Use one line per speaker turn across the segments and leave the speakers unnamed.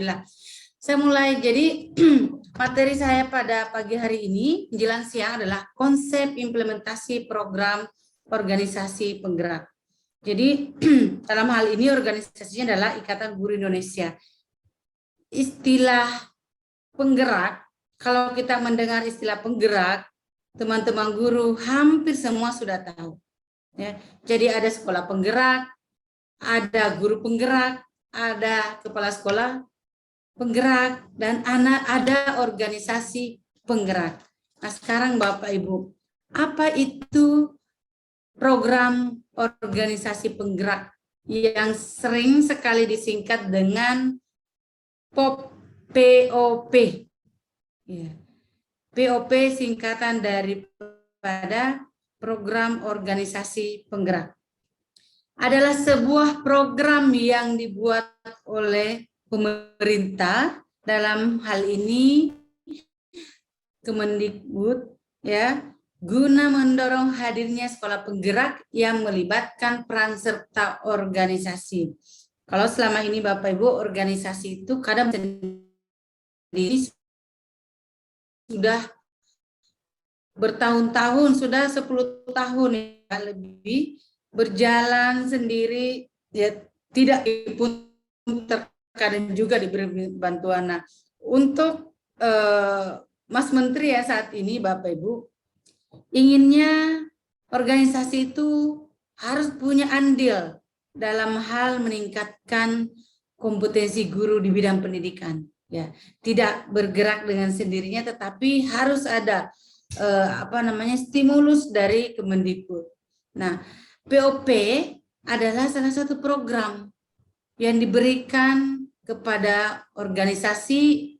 Alhamdulillah. Saya mulai. Jadi materi saya pada pagi hari ini menjelang siang adalah konsep implementasi program organisasi penggerak. Jadi dalam hal ini organisasinya adalah Ikatan Guru Indonesia. Istilah penggerak, kalau kita mendengar istilah penggerak, teman-teman guru hampir semua sudah tahu. Ya, jadi ada sekolah penggerak, ada guru penggerak, ada kepala sekolah penggerak, dan ada organisasi penggerak. Nah, sekarang Bapak Ibu, apa itu program organisasi penggerak yang sering sekali disingkat dengan POP? Ya. POP singkatan daripada program organisasi penggerak. Adalah sebuah program yang dibuat oleh pemerintah, dalam hal ini Kemendikbud, ya, guna mendorong hadirnya sekolah penggerak yang melibatkan peran serta organisasi. Kalau selama ini Bapak Ibu, organisasi itu kadang sendiri sudah bertahun-tahun, sudah 10 tahun ya, lebih berjalan sendiri, ya, tidak pun terkadang juga diberi bantuan. Nah, untuk Mas Menteri ya saat ini Bapak Ibu, inginnya organisasi itu harus punya andil dalam hal meningkatkan kompetensi guru di bidang pendidikan. Ya, tidak bergerak dengan sendirinya, tetapi harus ada stimulus dari Kemendikbud. Nah, POP adalah salah satu program yang diberikan kepada organisasi,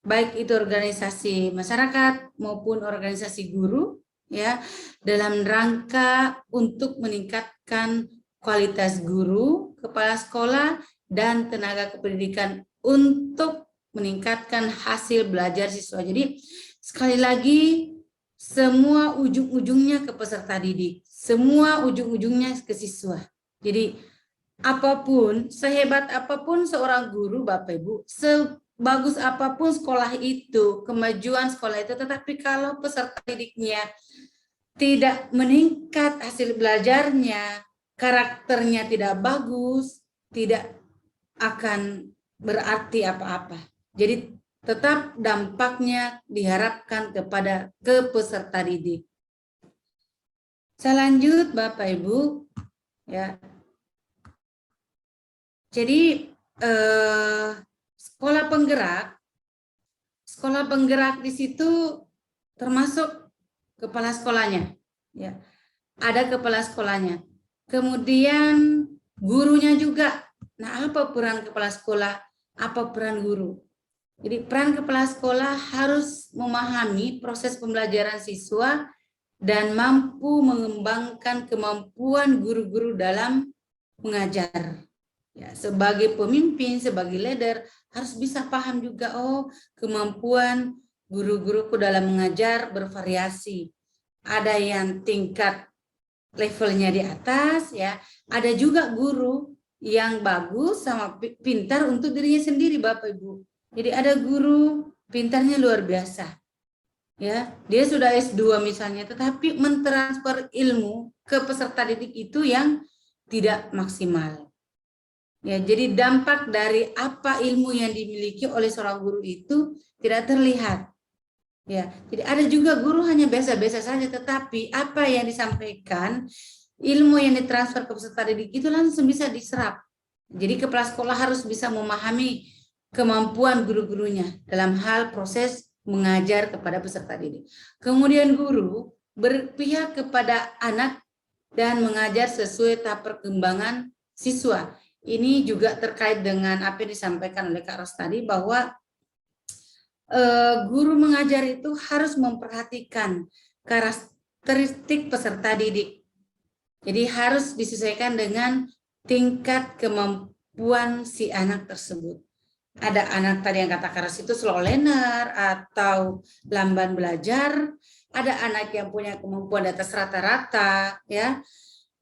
baik itu organisasi masyarakat maupun organisasi guru, ya, dalam rangka untuk meningkatkan kualitas guru, kepala sekolah, dan tenaga kependidikan untuk meningkatkan hasil belajar siswa. Jadi sekali lagi, semua ujung-ujungnya ke peserta didik, semua ujung-ujungnya ke siswa. Jadi apapun, sehebat apapun seorang guru Bapak Ibu, sebagus apapun sekolah itu, kemajuan sekolah itu, tetapi kalau peserta didiknya tidak meningkat hasil belajarnya, karakternya tidak bagus, tidak akan berarti apa-apa. Jadi tetap dampaknya diharapkan kepada peserta didik. Saya lanjut Bapak Ibu, ya. Jadi sekolah penggerak di situ termasuk kepala sekolahnya, ya. Ada kepala sekolahnya. Kemudian gurunya juga. Nah, apa peran kepala sekolah? Apa peran guru? Jadi peran kepala sekolah harus memahami proses pembelajaran siswa dan mampu mengembangkan kemampuan guru-guru dalam mengajar. Ya, sebagai pemimpin, sebagai leader harus bisa paham juga, oh, kemampuan guru-guruku dalam mengajar bervariasi. Ada yang tingkat levelnya di atas, ya. Ada juga guru yang bagus sama pintar untuk dirinya sendiri, Bapak Ibu. Jadi ada guru pintarnya luar biasa. Ya, dia sudah S2 misalnya, tetapi mentransfer ilmu ke peserta didik itu yang tidak maksimal. Ya, jadi dampak dari apa ilmu yang dimiliki oleh seorang guru itu tidak terlihat. Ya, jadi ada juga guru hanya biasa-biasa saja, tetapi apa yang disampaikan, ilmu yang ditransfer ke peserta didik itu langsung bisa diserap. Jadi kepala sekolah harus bisa memahami kemampuan guru-gurunya dalam hal proses mengajar kepada peserta didik. Kemudian guru berpihak kepada anak dan mengajar sesuai tahap perkembangan siswa. Ini juga terkait dengan apa yang disampaikan oleh Kak Ros tadi, bahwa guru mengajar itu harus memperhatikan karakteristik peserta didik. Jadi harus disesuaikan dengan tingkat kemampuan si anak tersebut. Ada anak tadi yang kata Karas itu slow learner atau lamban belajar, ada anak yang punya kemampuan di atas rata-rata, ya,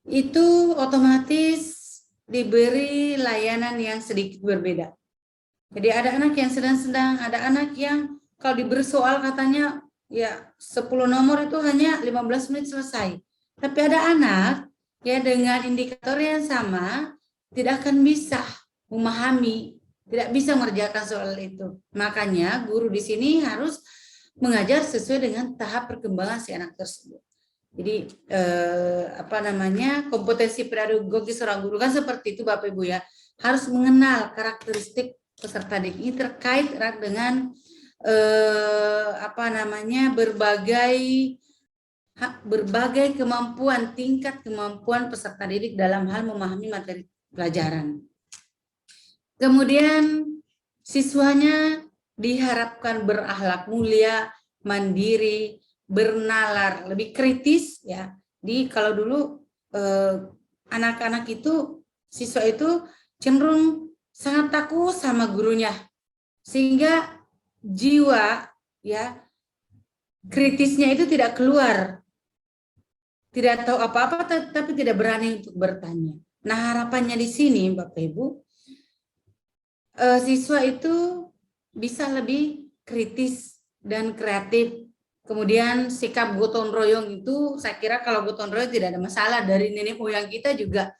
itu otomatis diberi layanan yang sedikit berbeda. Jadi ada anak yang sedang-sedang, ada anak yang kalau diberi soal katanya ya 10 nomor itu hanya 15 menit selesai. Tapi ada anak ya dengan indikator yang sama tidak akan bisa memahami, tidak bisa mengerjakan soal itu. Makanya guru di sini harus mengajar sesuai dengan tahap perkembangan si anak tersebut. Jadi kompetensi pedagogi seorang guru kan seperti itu Bapak Ibu ya, harus mengenal karakteristik peserta didik. Ini terkait erat dengan berbagai kemampuan, tingkat kemampuan peserta didik dalam hal memahami materi pelajaran. Kemudian siswanya diharapkan berakhlak mulia, mandiri, bernalar, lebih kritis ya. Di kalau dulu anak-anak itu, siswa itu cenderung sangat takut sama gurunya, sehingga jiwa ya kritisnya itu tidak keluar, tidak tahu apa-apa tapi tidak berani untuk bertanya. Nah harapannya di sini Bapak Ibu, siswa itu bisa lebih kritis dan kreatif. Kemudian sikap gotong royong itu, saya kira kalau gotong royong tidak ada masalah, dari nenek moyang kita juga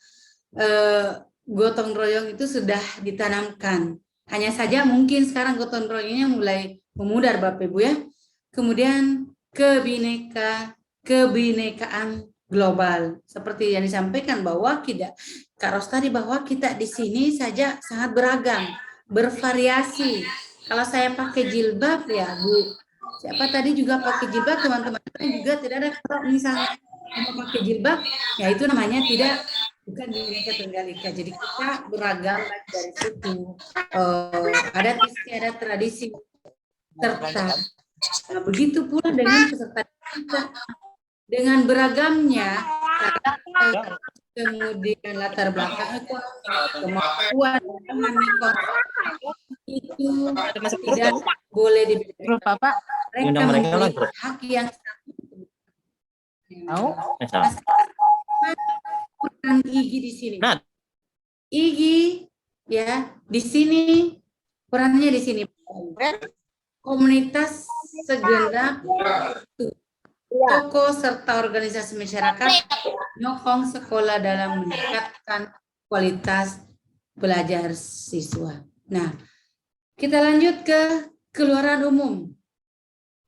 gotong royong itu sudah ditanamkan. Hanya saja mungkin sekarang gotong royongnya mulai memudar Bapak Ibu ya. Kemudian kebinekaan global, seperti yang disampaikan bahwa Kak Ros tadi, bahwa kita di sini saja sangat beragam, bervariasi. Kalau saya pakai jilbab ya Bu, siapa tadi juga pakai jilbab, teman-teman juga tidak ada. Kalau misalnya mau pakai jilbab, ya itu namanya bukan Bhinneka Tunggal Ika. Jadi kita beragam dari situ. Adat istiadat, tradisi serta begitu pula dengan peserta kita. Dengan beragamnya, kemudian latar belakang kemampuan itu tidak boleh dibedakan. Mereka memiliki hak yang peran IGI di sini. IGI ya di sini perannya di sini. Komunitas segenap tokoh serta organisasi masyarakat menyokong sekolah dalam meningkatkan kualitas belajar siswa. Nah, kita lanjut ke keluaran umum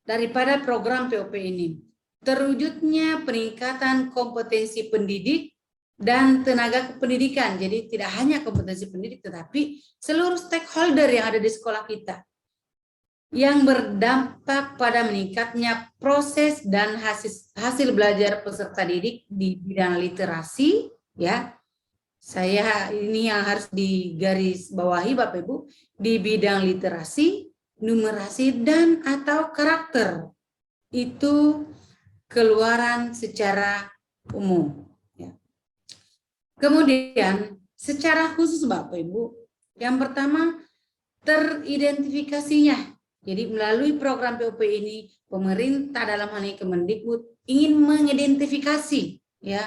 daripada program POP ini. Terwujudnya peningkatan kompetensi pendidik dan tenaga kependidikan. Jadi tidak hanya kompetensi pendidik, tetapi seluruh stakeholder yang ada di sekolah kita, yang berdampak pada meningkatnya proses dan hasil belajar peserta didik di bidang literasi ya. Saya ini yang harus digarisbawahi Bapak Ibu, di bidang literasi, numerasi dan atau karakter. Itu keluaran secara umum ya. Kemudian secara khusus Bapak Ibu, yang pertama teridentifikasinya. Jadi melalui program POP ini, pemerintah dalam hal ini Kemendikbud ingin mengidentifikasi ya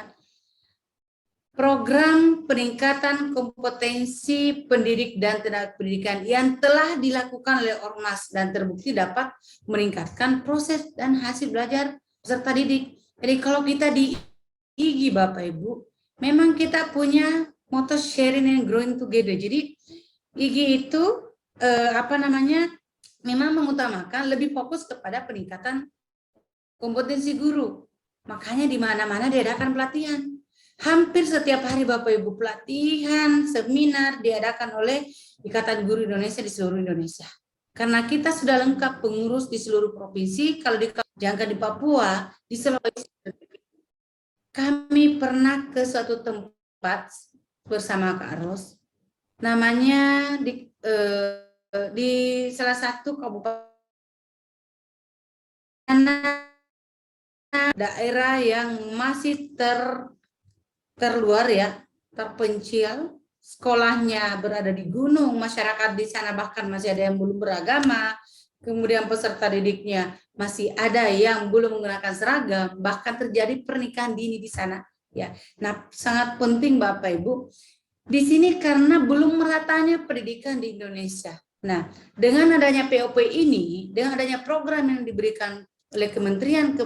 program peningkatan kompetensi pendidik dan tenaga pendidikan yang telah dilakukan oleh Ormas dan terbukti dapat meningkatkan proses dan hasil belajar peserta didik. Jadi kalau kita di IGI Bapak Ibu, memang kita punya motto sharing and growing together. Jadi IGI itu memang mengutamakan lebih fokus kepada peningkatan kompetensi guru. Makanya di mana-mana diadakan pelatihan. Hampir setiap hari Bapak Ibu pelatihan, seminar diadakan oleh Ikatan Guru Indonesia di seluruh Indonesia. Karena kita sudah lengkap pengurus di seluruh provinsi, kalau jangan di Papua, di Sulawesi. Kami pernah ke suatu tempat bersama Kak Ros, namanya di salah satu kabupaten daerah yang masih terluar ya, terpencil, sekolahnya berada di gunung, masyarakat di sana bahkan masih ada yang belum beragama, kemudian peserta didiknya masih ada yang belum menggunakan seragam, bahkan terjadi pernikahan dini di sana ya. Nah, sangat penting Bapak Ibu di sini karena belum meratanya pendidikan di Indonesia. Nah, dengan adanya POP ini, dengan adanya program yang diberikan oleh kementerian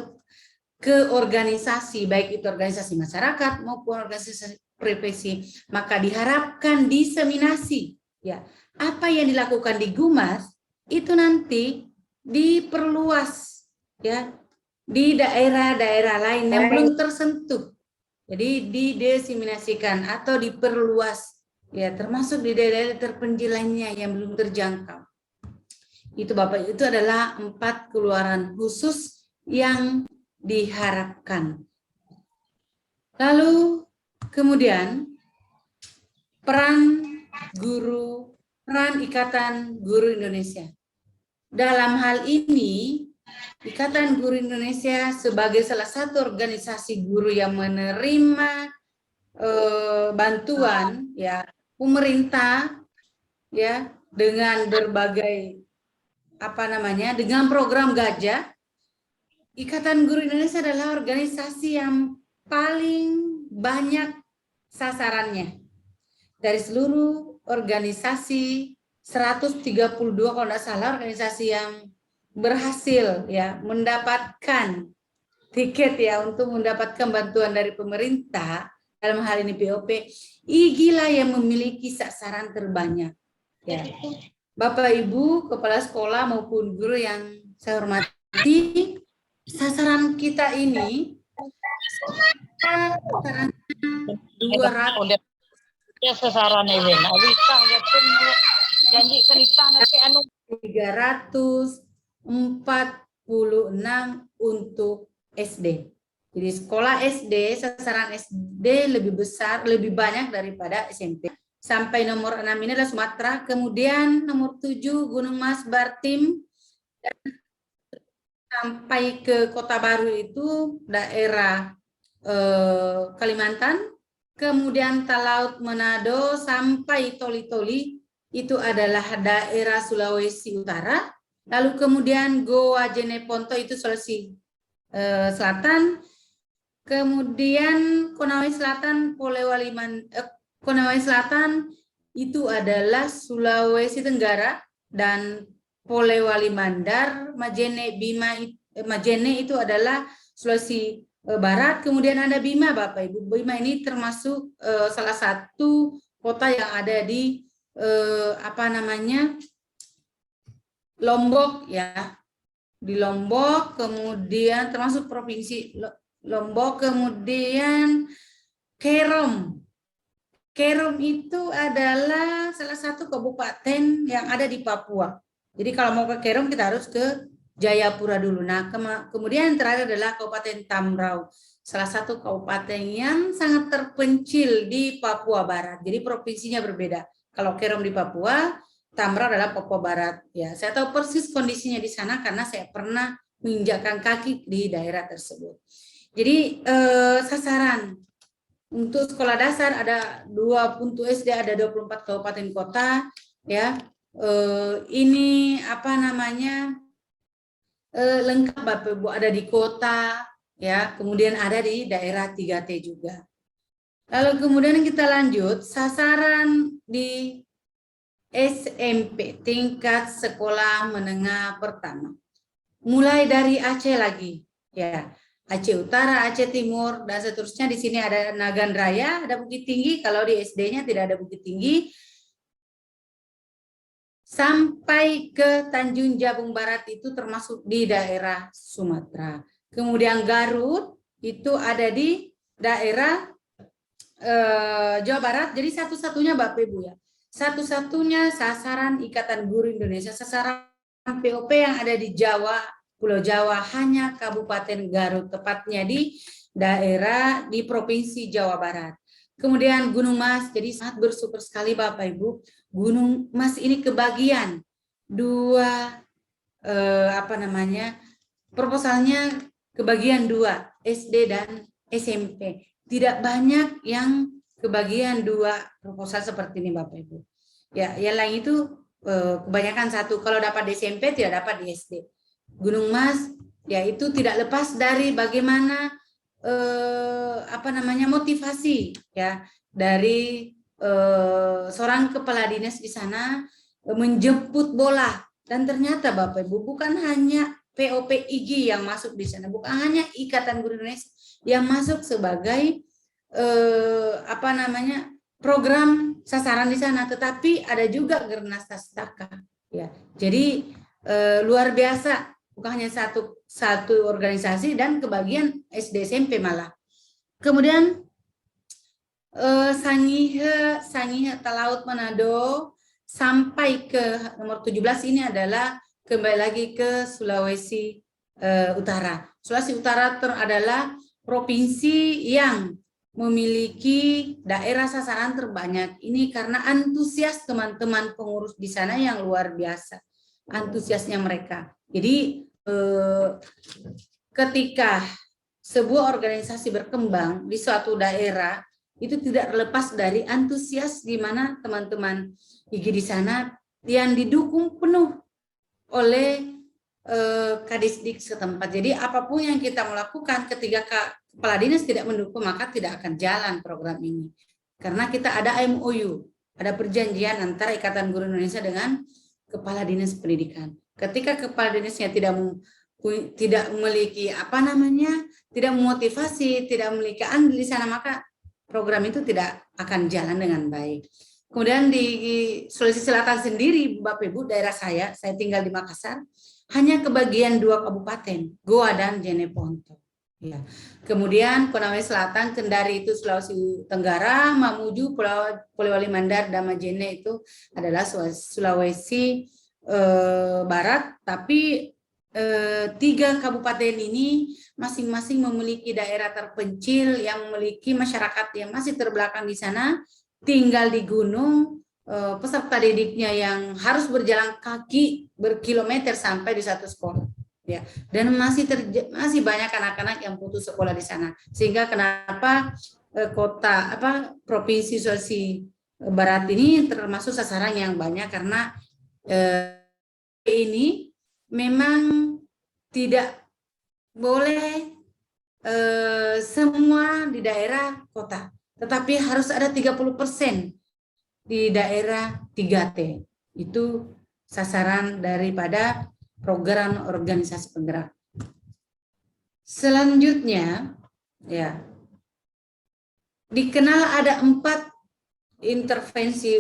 ke organisasi, baik itu organisasi masyarakat maupun organisasi profesi, maka diharapkan diseminasi. Ya, apa yang dilakukan di Gumas itu nanti diperluas, ya, di daerah-daerah lain yang belum tersentuh. Jadi didiseminasikan atau diperluas, ya, termasuk di daerah terpencil lainnya yang belum terjangkau. Itu Bapak, itu adalah 4 keluaran khusus yang diharapkan. Lalu kemudian peran Ikatan Guru Indonesia. Dalam hal ini, Ikatan Guru Indonesia sebagai salah satu organisasi guru yang menerima bantuan, ya, pemerintah, ya, dengan berbagai dengan program Gajah. Ikatan Guru Indonesia adalah organisasi yang paling banyak sasarannya dari seluruh organisasi 132 kalau tidak salah organisasi yang berhasil, ya, mendapatkan tiket, ya, untuk mendapatkan bantuan dari pemerintah dalam hal ini POP. IGIlah yang memiliki sasaran terbanyak, ya. Bapak Ibu kepala sekolah maupun guru yang saya hormati, sasaran kita ini sasaran 200
ya sasaran ini alita yakin janji kenita nanti anu
346 untuk SD. Jadi sekolah SD, sasaran SD lebih besar, lebih banyak daripada SMP. Sampai nomor 6 ini adalah Sumatera, kemudian nomor 7 Gunung Mas, Bartim, dan sampai ke Kota Baru itu daerah Kalimantan, kemudian Talaut, Manado, sampai Toli-Toli itu adalah daerah Sulawesi Utara, lalu kemudian Goa Jeneponto itu Sulawesi Selatan, kemudian Konawe Selatan, Konawe Selatan itu adalah Sulawesi Tenggara, dan Polewali Mandar, Majene itu adalah Sulawesi Barat. Kemudian ada Bima, Bapak Ibu. Bima ini termasuk salah satu kota yang ada di Lombok, ya, di Lombok. Kemudian termasuk provinsi Lombok. Kemudian Kerom. Kerom itu adalah salah satu kabupaten yang ada di Papua. Jadi kalau mau ke Kerom kita harus ke Jayapura dulu. Nah, kemudian yang terakhir adalah Kabupaten Tambrau, salah satu kabupaten yang sangat terpencil di Papua Barat. Jadi provinsinya berbeda. Kalau Kerom di Papua, Tambrau adalah Papua Barat. Ya, saya tahu persis kondisinya di sana karena saya pernah menginjakkan kaki di daerah tersebut. Jadi sasaran untuk sekolah dasar ada 2, untuk SD ada 24 kabupaten kota, ya. Ini lengkap Bapak Ibu, ada di kota, ya, kemudian ada di daerah 3T juga. Lalu kemudian kita lanjut, sasaran di SMP, tingkat sekolah menengah pertama. Mulai dari Aceh lagi, ya. Aceh Utara, Aceh Timur, dan seterusnya. Di sini ada Nagan Raya, ada Bukit Tinggi. Kalau di SD-nya tidak ada Bukit Tinggi. Sampai ke Tanjung Jabung Barat itu termasuk di daerah Sumatera. Kemudian Garut itu ada di daerah Jawa Barat. Jadi satu-satunya Bapak Ibu, ya, satu-satunya sasaran Ikatan Guru Indonesia, sasaran POP yang ada di Jawa, Pulau Jawa, hanya Kabupaten Garut, tepatnya di daerah di Provinsi Jawa Barat. Kemudian Gunung Mas, jadi sangat bersyukur sekali Bapak Ibu, Gunung Mas ini kebagian 2 proposalnya kebagian 2, SD dan SMP. Tidak banyak yang kebagian 2 proposal seperti ini Bapak Ibu. Ya, yang lain itu kebanyakan 1. Kalau dapat di SMP tidak dapat di SD. Gunung Mas, ya, itu tidak lepas dari bagaimana motivasi, ya, dari seorang kepala dinas di sana menjemput bola. Dan ternyata Bapak Ibu bukan hanya POPIG yang masuk di sana, bukan hanya Ikatan Guru Indonesia yang masuk sebagai program sasaran di sana, tetapi ada juga Gernas Tastaka. Ya, jadi luar biasa, bukan hanya satu organisasi dan kebagian SD SMP malah. Kemudian Sangihe Talaut Manado sampai ke nomor 17 ini adalah kembali lagi ke Sulawesi Utara. Sulawesi Utara adalah provinsi yang memiliki daerah sasaran terbanyak. Ini karena antusias teman-teman pengurus di sana yang luar biasa. Antusiasnya mereka. Jadi ketika sebuah organisasi berkembang di suatu daerah, itu tidak terlepas dari antusias di mana teman-teman IG di sana yang didukung penuh oleh Kadisdik setempat. Jadi apapun yang kita melakukan ketika kepala dinas tidak mendukung, maka tidak akan jalan program ini. Karena kita ada MOU, ada perjanjian antara Ikatan Guru Indonesia dengan kepala dinas pendidikan. Ketika kepala dinasnya tidak memiliki tidak memotivasi, tidak memiliki andil di sana, maka program itu tidak akan jalan dengan baik. Kemudian di Sulawesi Selatan sendiri, Bapak Ibu, daerah saya tinggal di Makassar, hanya kebagian 2 kabupaten, Goa dan Jeneponto. Ya. Kemudian Konawe Selatan, Kendari itu Sulawesi Tenggara, Mamuju, Polewali Mandar, Damajene itu adalah Sulawesi Barat, tapi 3 kabupaten ini masing-masing memiliki daerah terpencil yang memiliki masyarakat yang masih terbelakang di sana, tinggal di gunung, peserta didiknya yang harus berjalan kaki berkilometer sampai di satu sekolah, ya. Dan masih banyak anak-anak yang putus sekolah di sana. Sehingga kenapa provinsi Sulawesi Barat ini termasuk sasaran yang banyak karena ini memang tidak boleh semua di daerah kota, tetapi harus ada 30% di daerah 3T. Itu sasaran daripada program organisasi penggerak. Selanjutnya, ya, dikenal ada 4 intervensi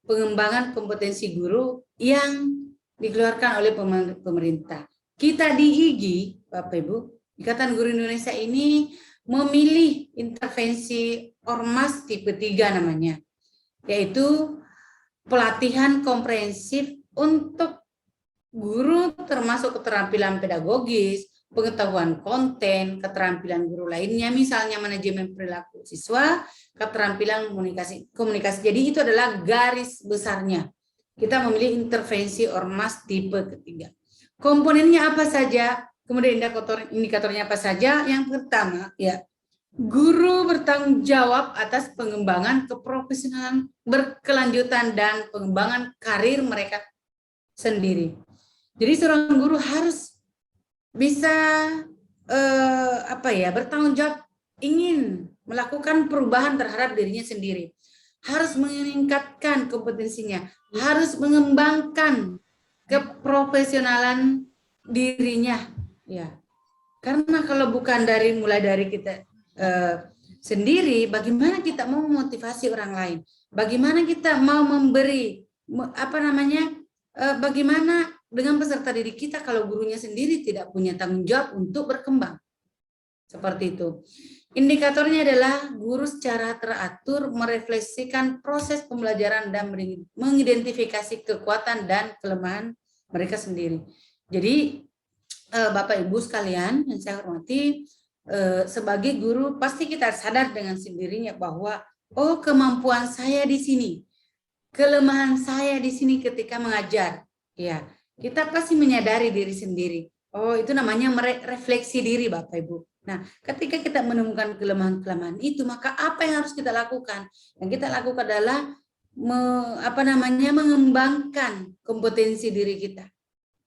pengembangan kompetensi guru yang dikeluarkan oleh pemerintah. Kita di IG, Bapak Ibu, Ikatan Guru Indonesia ini memilih intervensi Ormas tipe 3 namanya, yaitu pelatihan komprehensif untuk guru termasuk keterampilan pedagogis, pengetahuan konten, keterampilan guru lainnya, misalnya manajemen perilaku siswa, keterampilan komunikasi. Jadi itu adalah garis besarnya. Kita memilih intervensi Ormas tipe ketiga. Komponennya apa saja? Kemudian indikatornya apa saja? Yang pertama, ya, guru bertanggung jawab atas pengembangan keprofesionalan berkelanjutan dan pengembangan karir mereka sendiri. Jadi seorang guru harus bisa bertanggung jawab, ingin melakukan perubahan terhadap dirinya sendiri, harus meningkatkan kompetensinya, harus mengembangkan keprofesionalan dirinya, ya. Karena kalau bukan mulai dari kita sendiri, bagaimana kita mau memotivasi orang lain? Bagaimana kita mau memberi bagaimana dengan peserta didik kita kalau gurunya sendiri tidak punya tanggung jawab untuk berkembang? Seperti itu. Indikatornya adalah guru secara teratur merefleksikan proses pembelajaran dan mengidentifikasi kekuatan dan kelemahan mereka sendiri. Jadi Bapak Ibu sekalian yang saya hormati, sebagai guru pasti kita sadar dengan sendirinya bahwa kemampuan saya di sini, kelemahan saya di sini ketika mengajar, ya. Kita pasti menyadari diri sendiri. Itu namanya refleksi diri, Bapak Ibu. Nah, ketika kita menemukan kelemahan-kelemahan itu, maka apa yang harus kita lakukan? Yang kita lakukan adalah mengembangkan kompetensi diri kita.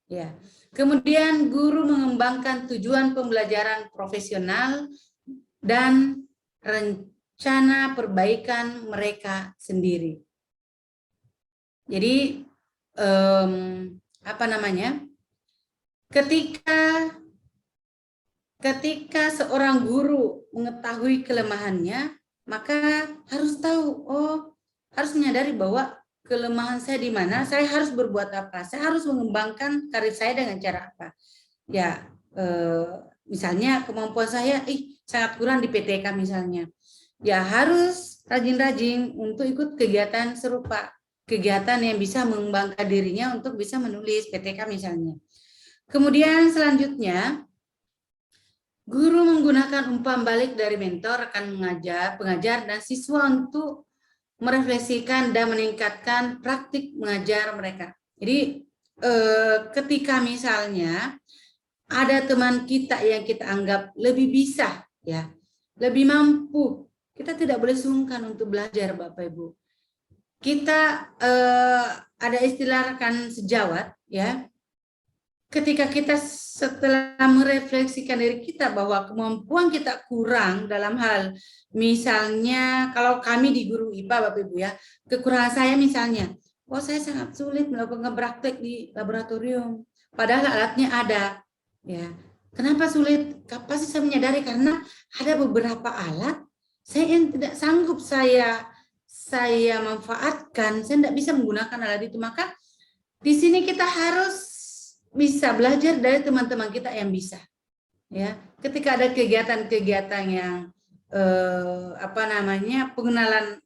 Ya. Kemudian guru mengembangkan tujuan pembelajaran profesional dan rencana perbaikan mereka sendiri. Jadi apa namanya? Ketika seorang guru mengetahui kelemahannya, maka harus tahu, harus menyadari bahwa kelemahan saya di mana, saya harus berbuat apa, saya harus mengembangkan karir saya dengan cara apa. Ya, misalnya kemampuan saya sangat kurang di PTK misalnya. Ya harus rajin-rajin untuk ikut kegiatan serupa, kegiatan yang bisa mengembangkan dirinya untuk bisa menulis PTK misalnya. Kemudian selanjutnya, guru menggunakan umpan balik dari mentor, rekan pengajar, dan siswa untuk merefleksikan dan meningkatkan praktik mengajar mereka. Jadi ketika misalnya ada teman kita yang kita anggap lebih bisa, ya, lebih mampu, kita tidak boleh sungkan untuk belajar, Bapak Ibu. Kita ada istilah rekan sejawat, ya. Ketika kita setelah merefleksikan diri kita bahwa kemampuan kita kurang dalam hal, misalnya kalau kami di guru IPA, Bapak Ibu ya, kekurangan saya misalnya, saya sangat sulit melakukan praktek di laboratorium, padahal alatnya ada, ya. Kenapa sulit? Pasti saya menyadari karena ada beberapa alat saya yang tidak sanggup saya manfaatkan, saya tidak bisa menggunakan alat itu. Maka di sini kita harus bisa belajar dari teman-teman kita yang bisa, ya. Ketika ada kegiatan-kegiatan yang penggunaan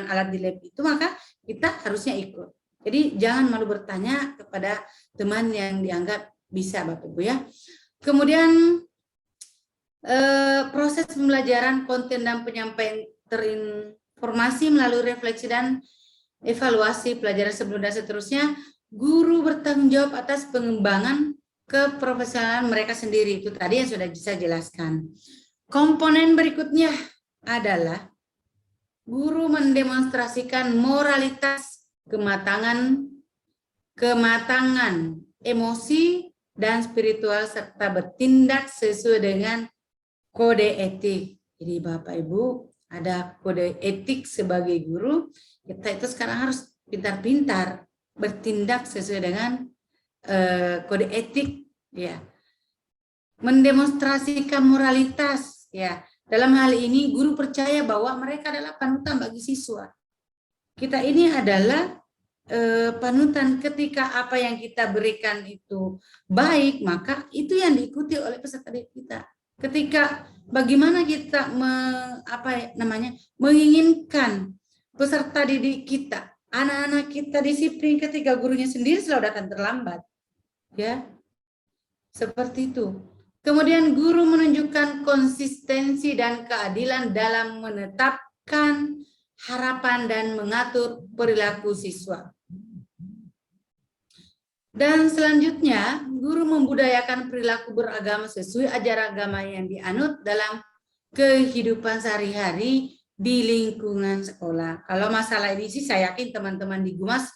alat di lab itu, maka kita harusnya ikut. Jadi jangan malu bertanya kepada teman yang dianggap bisa, Bapak Ibu ya. Kemudian proses pembelajaran konten dan penyampaian terinformasi melalui refleksi dan evaluasi pelajaran sebelum dan seterusnya. Guru bertanggung jawab atas pengembangan keprofesionalan mereka sendiri. Itu tadi yang sudah bisa jelaskan. Komponen berikutnya adalah guru mendemonstrasikan moralitas, kematangan emosi dan spiritual, serta bertindak sesuai dengan kode etik. Jadi Bapak Ibu, ada kode etik sebagai guru. Kita itu sekarang harus pintar-pintar bertindak sesuai dengan kode etik, ya. Mendemonstrasikan moralitas, ya. Dalam hal ini guru percaya bahwa mereka adalah panutan bagi siswa. Kita ini adalah panutan. Ketika apa yang kita berikan itu baik, maka itu yang diikuti oleh peserta didik kita. Ketika bagaimana kita menginginkan peserta didik kita, anak-anak kita disiplin ketika gurunya sendiri selalu datang terlambat, ya, seperti itu. Kemudian guru menunjukkan konsistensi dan keadilan dalam menetapkan harapan dan mengatur perilaku siswa. Dan selanjutnya, guru membudayakan perilaku beragama sesuai ajaran agama yang dianut dalam kehidupan sehari-hari di lingkungan sekolah. Kalau masalah ini sih saya yakin teman-teman di Gumas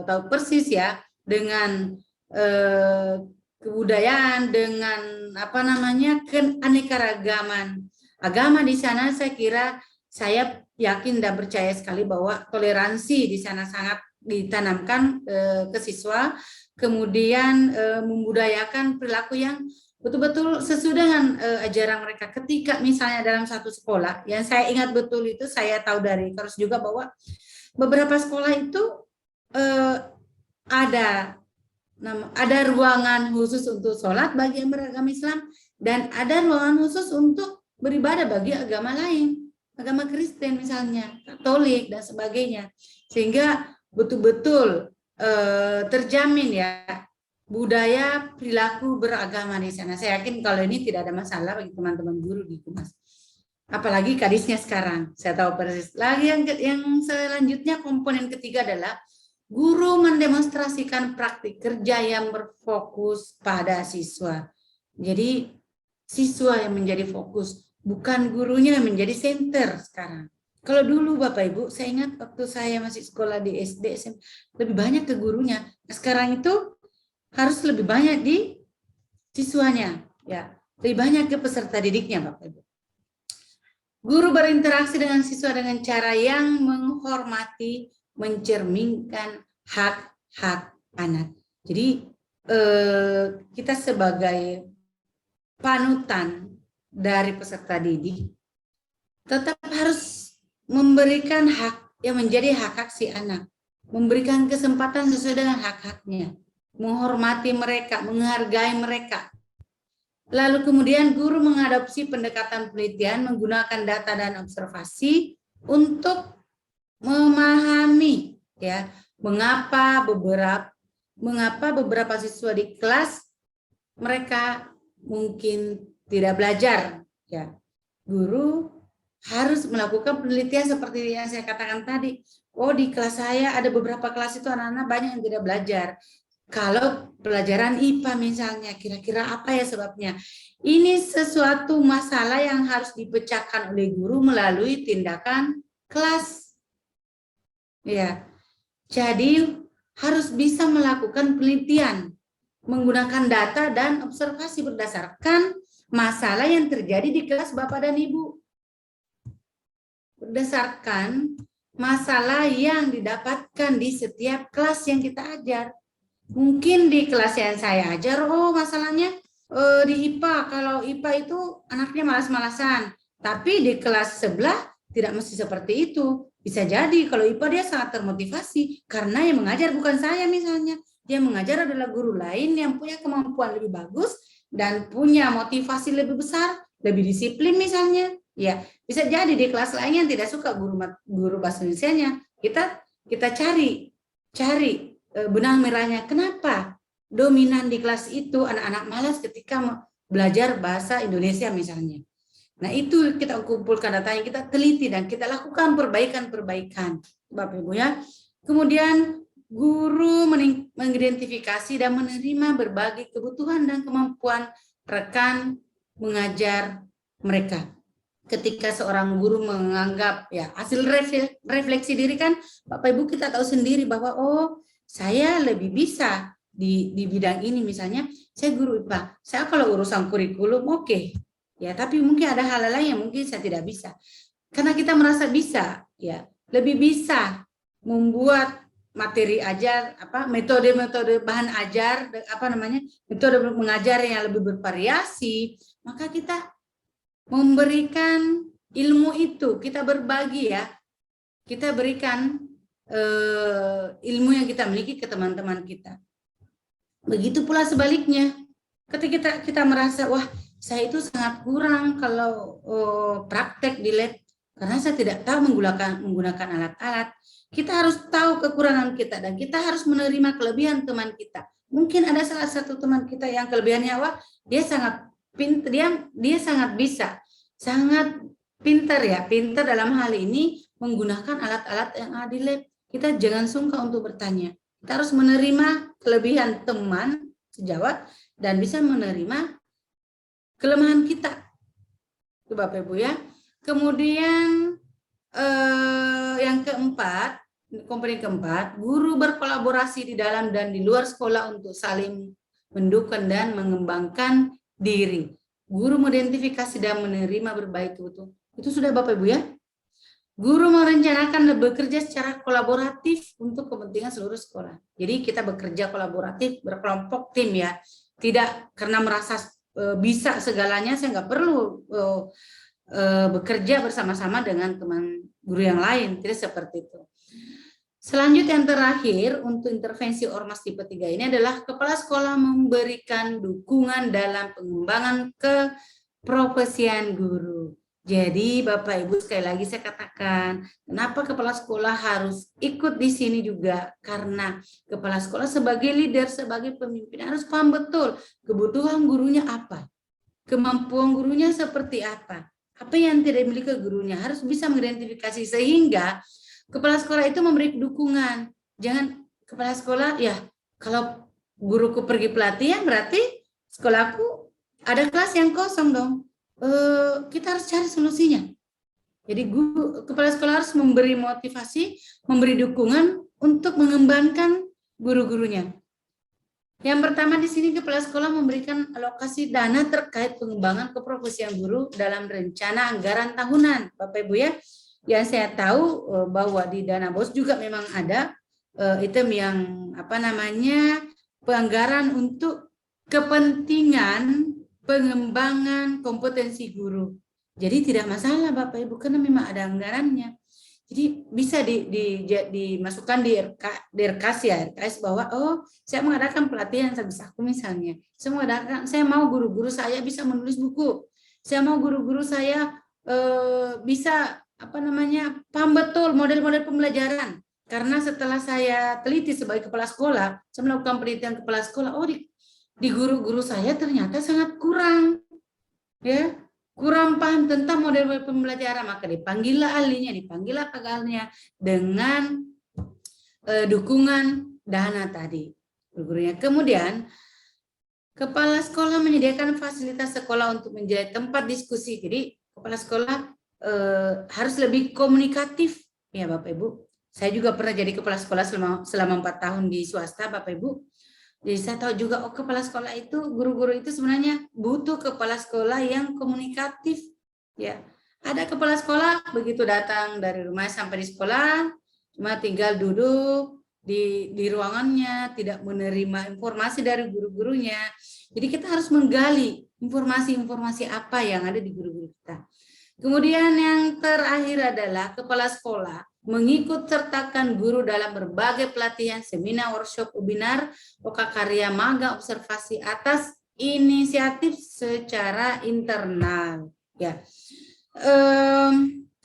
tahu persis ya, dengan kebudayaan, dengan keanekaragaman agama di sana. Saya yakin dan percaya sekali bahwa toleransi di sana sangat ditanamkan ke siswa, kemudian membudayakan perilaku yang betul-betul sesuai dengan ajaran mereka. Ketika misalnya dalam satu sekolah, yang saya ingat betul itu, saya tahu dari Kars juga bahwa beberapa sekolah itu ada ruangan khusus untuk sholat bagi yang beragama Islam, dan ada ruangan khusus untuk beribadah bagi agama lain, agama Kristen misalnya, Katolik dan sebagainya, sehingga betul-betul terjamin ya budaya perilaku beragama di sana. Saya yakin kalau ini tidak ada masalah bagi teman-teman guru di Gumas. Apalagi kadisnya sekarang, saya tahu persis. Lagi yang selanjutnya, komponen ketiga adalah guru mendemonstrasikan praktik kerja yang berfokus pada siswa. Jadi siswa yang menjadi fokus, bukan gurunya yang menjadi center sekarang. Kalau dulu Bapak Ibu, saya ingat waktu saya masih sekolah di SD, SMP, lebih banyak ke gurunya. Sekarang itu harus lebih banyak di siswanya, ya, lebih banyak ke peserta didiknya, Bapak Ibu. Guru berinteraksi dengan siswa dengan cara yang menghormati, mencerminkan hak-hak anak. Jadi kita sebagai panutan dari peserta didik tetap harus memberikan hak yang menjadi hak-hak si anak, memberikan kesempatan sesuai dengan hak-haknya, menghormati mereka, menghargai mereka. Lalu kemudian guru mengadopsi pendekatan penelitian menggunakan data dan observasi untuk memahami ya mengapa beberapa siswa di kelas mereka mungkin tidak belajar ya. Guru harus melakukan penelitian seperti yang saya katakan tadi. Oh, di kelas saya ada beberapa kelas itu anak-anak banyak yang tidak belajar. Kalau pelajaran IPA misalnya, kira-kira apa ya sebabnya? Ini sesuatu masalah yang harus dipecahkan oleh guru melalui tindakan kelas. Ya. Jadi harus bisa melakukan penelitian menggunakan data dan observasi berdasarkan masalah yang terjadi di kelas Bapak dan Ibu. Berdasarkan masalah yang didapatkan di setiap kelas yang kita ajar. Mungkin di kelas yang saya ajar, oh masalahnya di IPA. Kalau IPA itu anaknya malas-malasan. Tapi di kelas sebelah tidak mesti seperti itu. Bisa jadi kalau IPA dia sangat termotivasi. Karena yang mengajar bukan saya misalnya. Yang mengajar adalah guru lain yang punya kemampuan lebih bagus dan punya motivasi lebih besar, lebih disiplin misalnya. Ya, bisa jadi di kelas lain yang tidak suka guru bahasa Indonesianya. Kita cari benang merahnya. Kenapa dominan di kelas itu anak-anak malas ketika belajar bahasa Indonesia misalnya. Nah, itu kita kumpulkan datanya, kita teliti dan kita lakukan perbaikan-perbaikan, Bapak Ibu ya. Kemudian guru mengidentifikasi dan menerima berbagai kebutuhan dan kemampuan rekan mengajar mereka. Ketika seorang guru menganggap ya hasil refleksi diri kan Bapak Ibu kita tahu sendiri bahwa oh saya lebih bisa di bidang ini misalnya saya guru IPA, saya kalau urusan kurikulum oke. Ya, tapi mungkin ada hal lain yang mungkin saya tidak bisa. Karena kita merasa bisa ya, lebih bisa membuat materi ajar metode-metode bahan ajar metode mengajar yang lebih bervariasi, maka kita memberikan ilmu itu, kita berbagi ya, kita berikan ilmu yang kita miliki ke teman-teman kita. Begitu pula sebaliknya, ketika kita merasa wah saya itu sangat kurang kalau praktek di lab karena saya tidak tahu menggunakan alat-alat. Kita harus tahu kekurangan kita dan kita harus menerima kelebihan teman kita. Mungkin ada salah satu teman kita yang kelebihannya wah dia sangat pintar, dia sangat bisa, sangat pintar ya, pintar dalam hal ini menggunakan alat-alat yang ada di lab. Kita jangan sungkan untuk bertanya. Kita harus menerima kelebihan teman sejawat dan bisa menerima kelemahan kita, Bapak Ibu ya. Kemudian yang keempat, komponen keempat, guru berkolaborasi di dalam dan di luar sekolah untuk saling mendukung dan mengembangkan diri. Guru mengidentifikasi dan menerima berbagai kebutuhan. Itu sudah Bapak Ibu ya. Guru merencanakan dan bekerja secara kolaboratif untuk kepentingan seluruh sekolah. Jadi kita bekerja kolaboratif, berkelompok tim ya. Tidak karena merasa bisa segalanya, saya nggak perlu bekerja bersama-sama dengan teman guru yang lain. Tidak seperti itu. Selanjutnya yang terakhir untuk intervensi ormas tipe 3 ini adalah kepala sekolah memberikan dukungan dalam pengembangan keprofesian guru. Jadi Bapak Ibu sekali lagi saya katakan, kenapa kepala sekolah harus ikut di sini juga? Karena kepala sekolah sebagai leader, sebagai pemimpin harus paham betul kebutuhan gurunya apa, kemampuan gurunya seperti apa yang tidak dimiliki gurunya, harus bisa mengidentifikasi sehingga kepala sekolah itu memberi dukungan. Jangan kepala sekolah ya kalau guruku pergi pelatihan berarti sekolahku ada kelas yang kosong dong. Kita harus cari solusinya. Jadi kepala sekolah harus memberi motivasi, memberi dukungan untuk mengembangkan guru-gurunya. Yang pertama di sini kepala sekolah memberikan alokasi dana terkait pengembangan keprofesian guru dalam rencana anggaran tahunan, Bapak Ibu ya. Yang saya tahu bahwa di dana BOS juga memang ada item yang penganggaran untuk kepentingan pengembangan kompetensi guru. Jadi tidak masalah Bapak Ibu karena memang ada anggarannya. Jadi bisa dimasukkan di RKAS ya, RKAS bahwa saya mengadakan pelatihan sebisa aku misalnya. Saya mau guru-guru saya bisa menulis buku. Saya mau guru-guru saya bisa paham betul model-model pembelajaran. Karena setelah saya teliti sebagai kepala sekolah, saya melakukan penelitian kepala sekolah, di guru-guru saya ternyata sangat kurang, ya, kurang paham tentang model pembelajaran, maka dipanggillah ahlinya, dipanggillah pagalnya dengan dukungan dana tadi, gurunya. Kemudian kepala sekolah menyediakan fasilitas sekolah untuk menjadi tempat diskusi. Jadi kepala sekolah harus lebih komunikatif, ya Bapak Ibu. Saya juga pernah jadi kepala sekolah selama 4 tahun di swasta, Bapak Ibu. Jadi saya tahu juga, kepala sekolah itu, guru-guru itu sebenarnya butuh kepala sekolah yang komunikatif. Ya, ada kepala sekolah begitu datang dari rumah sampai di sekolah, cuma tinggal duduk di ruangannya, tidak menerima informasi dari guru-gurunya. Jadi kita harus menggali informasi-informasi apa yang ada di guru-guru kita. Kemudian yang terakhir adalah kepala sekolah mengikut sertakan guru dalam berbagai pelatihan, seminar, workshop, webinar, karya, magang, observasi atas inisiatif secara internal. Ya,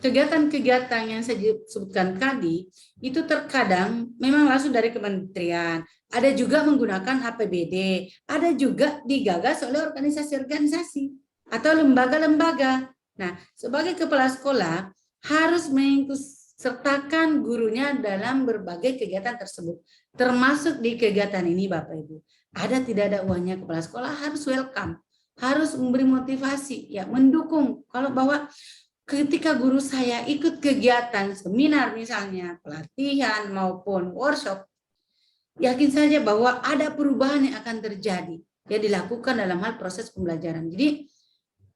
kegiatan-kegiatan yang saya sebutkan tadi itu terkadang memang langsung dari kementerian, ada juga menggunakan APBD, ada juga digagas oleh organisasi-organisasi atau lembaga-lembaga. Nah, sebagai kepala sekolah harus mengikut sertakan gurunya dalam berbagai kegiatan tersebut. Termasuk di kegiatan ini Bapak Ibu. Ada tidak ada uangnya, kepala sekolah harus welcome, harus memberi motivasi, ya, mendukung. Kalau bahwa ketika guru saya ikut kegiatan seminar misalnya, pelatihan maupun workshop, yakin saja bahwa ada perubahan yang akan terjadi, ya, dilakukan dalam hal proses pembelajaran. Jadi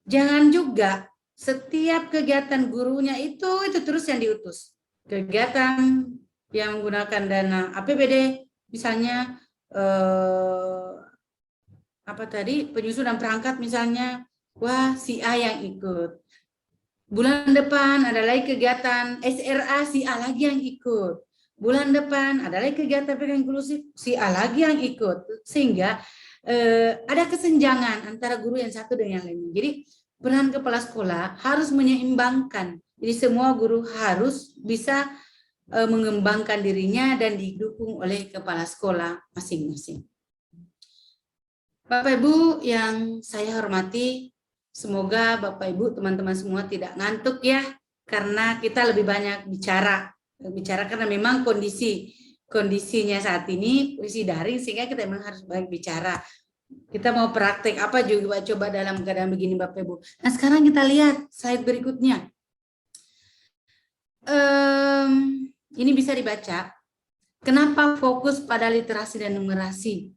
jangan juga setiap kegiatan gurunya itu terus yang diutus. Kegiatan yang menggunakan dana APBD, misalnya penyusunan perangkat misalnya, wah si A yang ikut. Bulan depan ada lagi kegiatan SRA, si A lagi yang ikut. Bulan depan ada lagi kegiatan pendidikan inklusif, si A lagi yang ikut. Sehingga ada kesenjangan antara guru yang satu dengan yang lainnya. Jadi peran kepala sekolah harus menyeimbangkan. Jadi semua guru harus bisa mengembangkan dirinya dan didukung oleh kepala sekolah masing-masing. Bapak Ibu yang saya hormati, semoga Bapak Ibu teman-teman semua tidak ngantuk ya, karena kita lebih banyak bicara karena memang kondisinya saat ini kondisi daring, sehingga kita memang harus banyak bicara. Kita mau praktek apa juga coba dalam keadaan begini Bapak Ibu. Nah sekarang kita lihat slide berikutnya. Ini bisa dibaca. Kenapa fokus pada literasi dan numerasi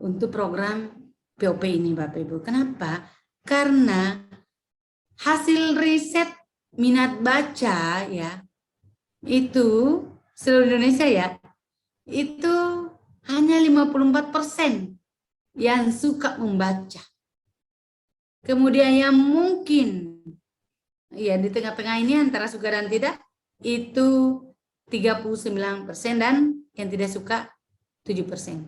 untuk program POP ini Bapak Ibu? Kenapa? Karena hasil riset minat baca ya, itu seluruh Indonesia ya, itu hanya 54% yang suka membaca. Kemudian yang mungkin ya di tengah-tengah ini antara suka dan tidak itu 39% dan yang tidak suka 7%.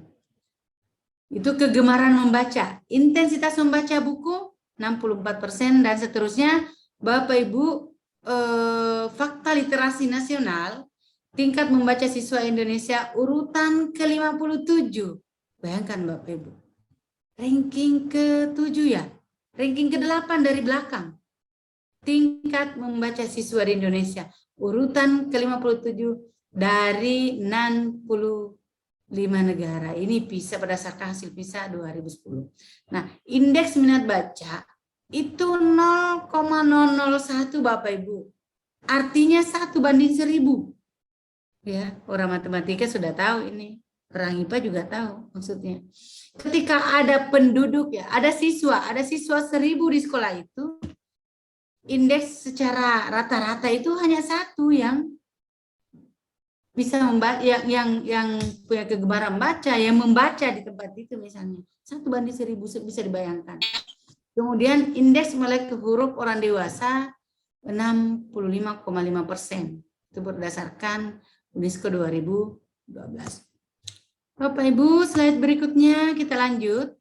Itu kegemaran membaca. Intensitas membaca buku 64% dan seterusnya. Bapak Ibu, fakta literasi nasional, tingkat membaca siswa Indonesia urutan ke-57. Bayangkan Bapak Ibu. Ranking ke-7 ya, ranking ke-8 dari belakang. Tingkat membaca siswa di Indonesia, urutan ke-57 dari 65 negara. Ini PISA berdasarkan hasil PISA 2010. Nah, indeks minat baca itu 0,001 Bapak Ibu. Artinya 1/1000. Ya, orang matematika sudah tahu ini. Orang IPA juga tahu maksudnya. Ketika ada penduduk ya, ada siswa 1000 di sekolah itu, indeks secara rata-rata itu hanya satu yang bisa membaca, yang punya kegemaran baca, yang membaca di tempat itu misalnya 1:1000 bisa dibayangkan. Kemudian indeks melek huruf orang dewasa 65,5%. Itu berdasarkan UNESCO 2012. Bapak Ibu, slide berikutnya kita lanjut.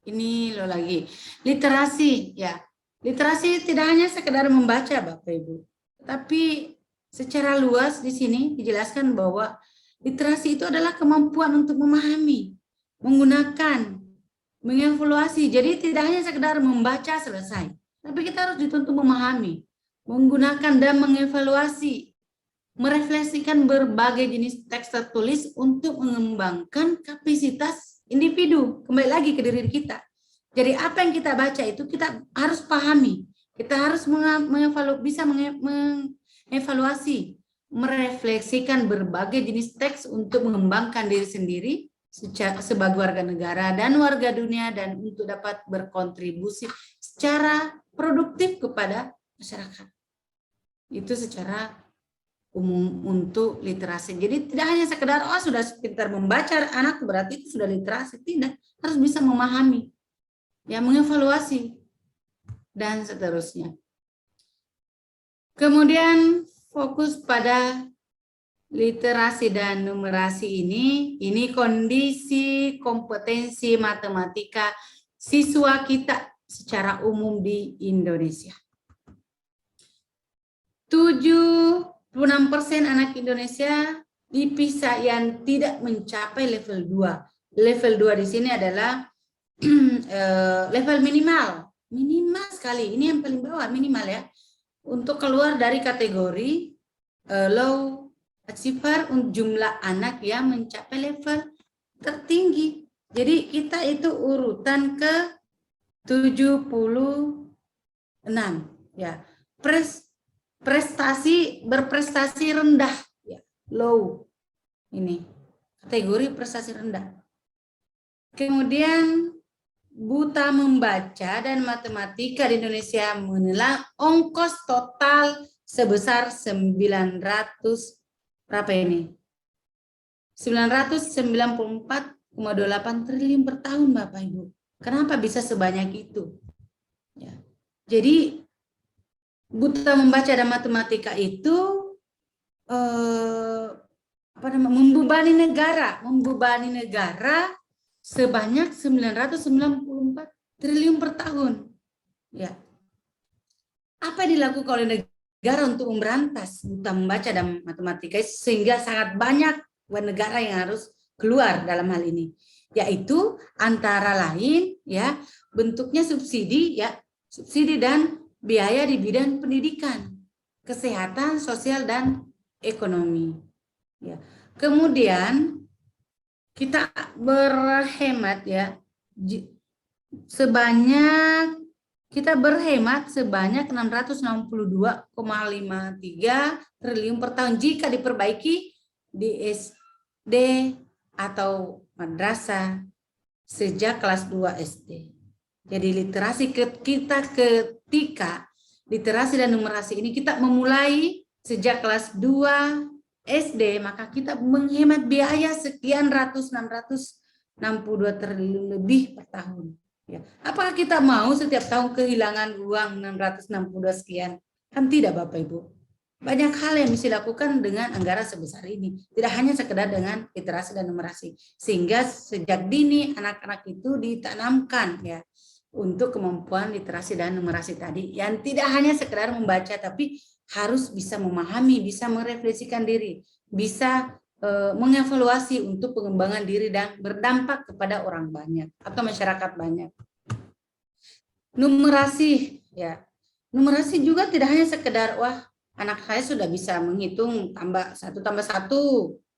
Ini lo lagi. Literasi, ya. Literasi tidak hanya sekedar membaca, Bapak Ibu. Tapi secara luas di sini dijelaskan bahwa literasi itu adalah kemampuan untuk memahami, menggunakan, mengevaluasi. Jadi tidak hanya sekedar membaca selesai. Tapi kita harus dituntut memahami, menggunakan dan mengevaluasi, merefleksikan berbagai jenis teks tertulis untuk mengembangkan kapasitas individu. Kembali lagi ke diri kita. Jadi apa yang kita baca itu kita harus pahami. Kita harus bisa mengevaluasi, merefleksikan berbagai jenis teks untuk mengembangkan diri sendiri sebagai warga negara dan warga dunia, dan untuk dapat berkontribusi secara produktif kepada masyarakat. Itu secara umum untuk literasi. Jadi tidak hanya sekedar sudah pintar membaca anak berarti itu sudah literasi, tidak, harus bisa memahami, ya, mengevaluasi dan seterusnya. Kemudian fokus pada literasi dan numerasi ini kondisi kompetensi matematika siswa kita secara umum di Indonesia. 76% anak Indonesia dipisah yang tidak mencapai level 2. Level 2 di sini adalah level minimal sekali. Ini yang paling bawah, minimal ya. Untuk keluar dari kategori low achiever, jumlah anak yang mencapai level tertinggi. Jadi kita itu urutan ke 76 ya. Berprestasi rendah ya, low. Ini kategori prestasi rendah. Kemudian buta membaca dan matematika di Indonesia menelan ongkos total sebesar 900 berapa ini? 994,28 triliun per tahun, Bapak Ibu. Kenapa bisa sebanyak itu? Ya. Jadi buta membaca dan matematika itu membebani negara sebanyak 994 triliun per tahun. Ya. Apa yang dilakukan oleh negara untuk memberantas buta membaca dan matematika sehingga sangat banyak negara yang harus keluar dalam hal ini? Yaitu antara lain ya bentuknya subsidi dan biaya di bidang pendidikan, kesehatan, sosial dan ekonomi. Ya. Kemudian kita berhemat ya sebanyak 662,53 triliun per tahun jika diperbaiki di SD atau madrasah sejak kelas 2 SD. Jadi literasi kita ketika literasi dan numerasi ini kita memulai sejak kelas 2 SD, maka kita menghemat biaya sekian 662 triliun lebih per tahun. Ya. Apakah kita mau setiap tahun kehilangan uang 662 sekian? Kan tidak, Bapak Ibu. Banyak hal yang bisa dilakukan dengan anggaran sebesar ini. Tidak hanya sekedar dengan literasi dan numerasi. Sehingga sejak dini anak-anak itu ditanamkan ya untuk kemampuan literasi dan numerasi tadi. Yang tidak hanya sekedar membaca, tapi harus bisa memahami, bisa merefleksikan diri, bisa mengevaluasi untuk pengembangan diri dan berdampak kepada orang banyak atau masyarakat banyak. Numerasi ya. Numerasi juga tidak hanya sekedar anak saya sudah bisa menghitung tambah 1 tambah 1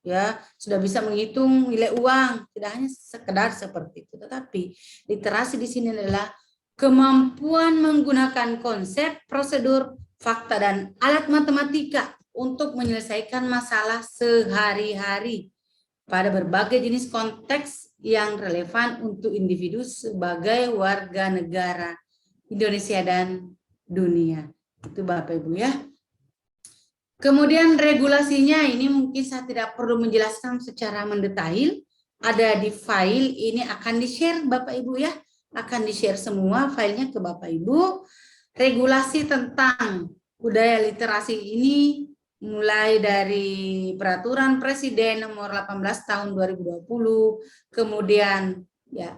ya, sudah bisa menghitung nilai uang, tidak hanya sekedar seperti itu, tetapi literasi di sini adalah kemampuan menggunakan konsep, prosedur, fakta dan alat matematika untuk menyelesaikan masalah sehari-hari pada berbagai jenis konteks yang relevan untuk individu sebagai warga negara Indonesia dan dunia. Itu Bapak Ibu ya. Kemudian regulasinya ini mungkin saya tidak perlu menjelaskan secara mendetail. Ada di file, ini akan di-share Bapak Ibu ya. Akan di-share semua filenya ke Bapak Ibu. Regulasi tentang budaya literasi ini mulai dari peraturan Presiden nomor 18 tahun 2020, kemudian ya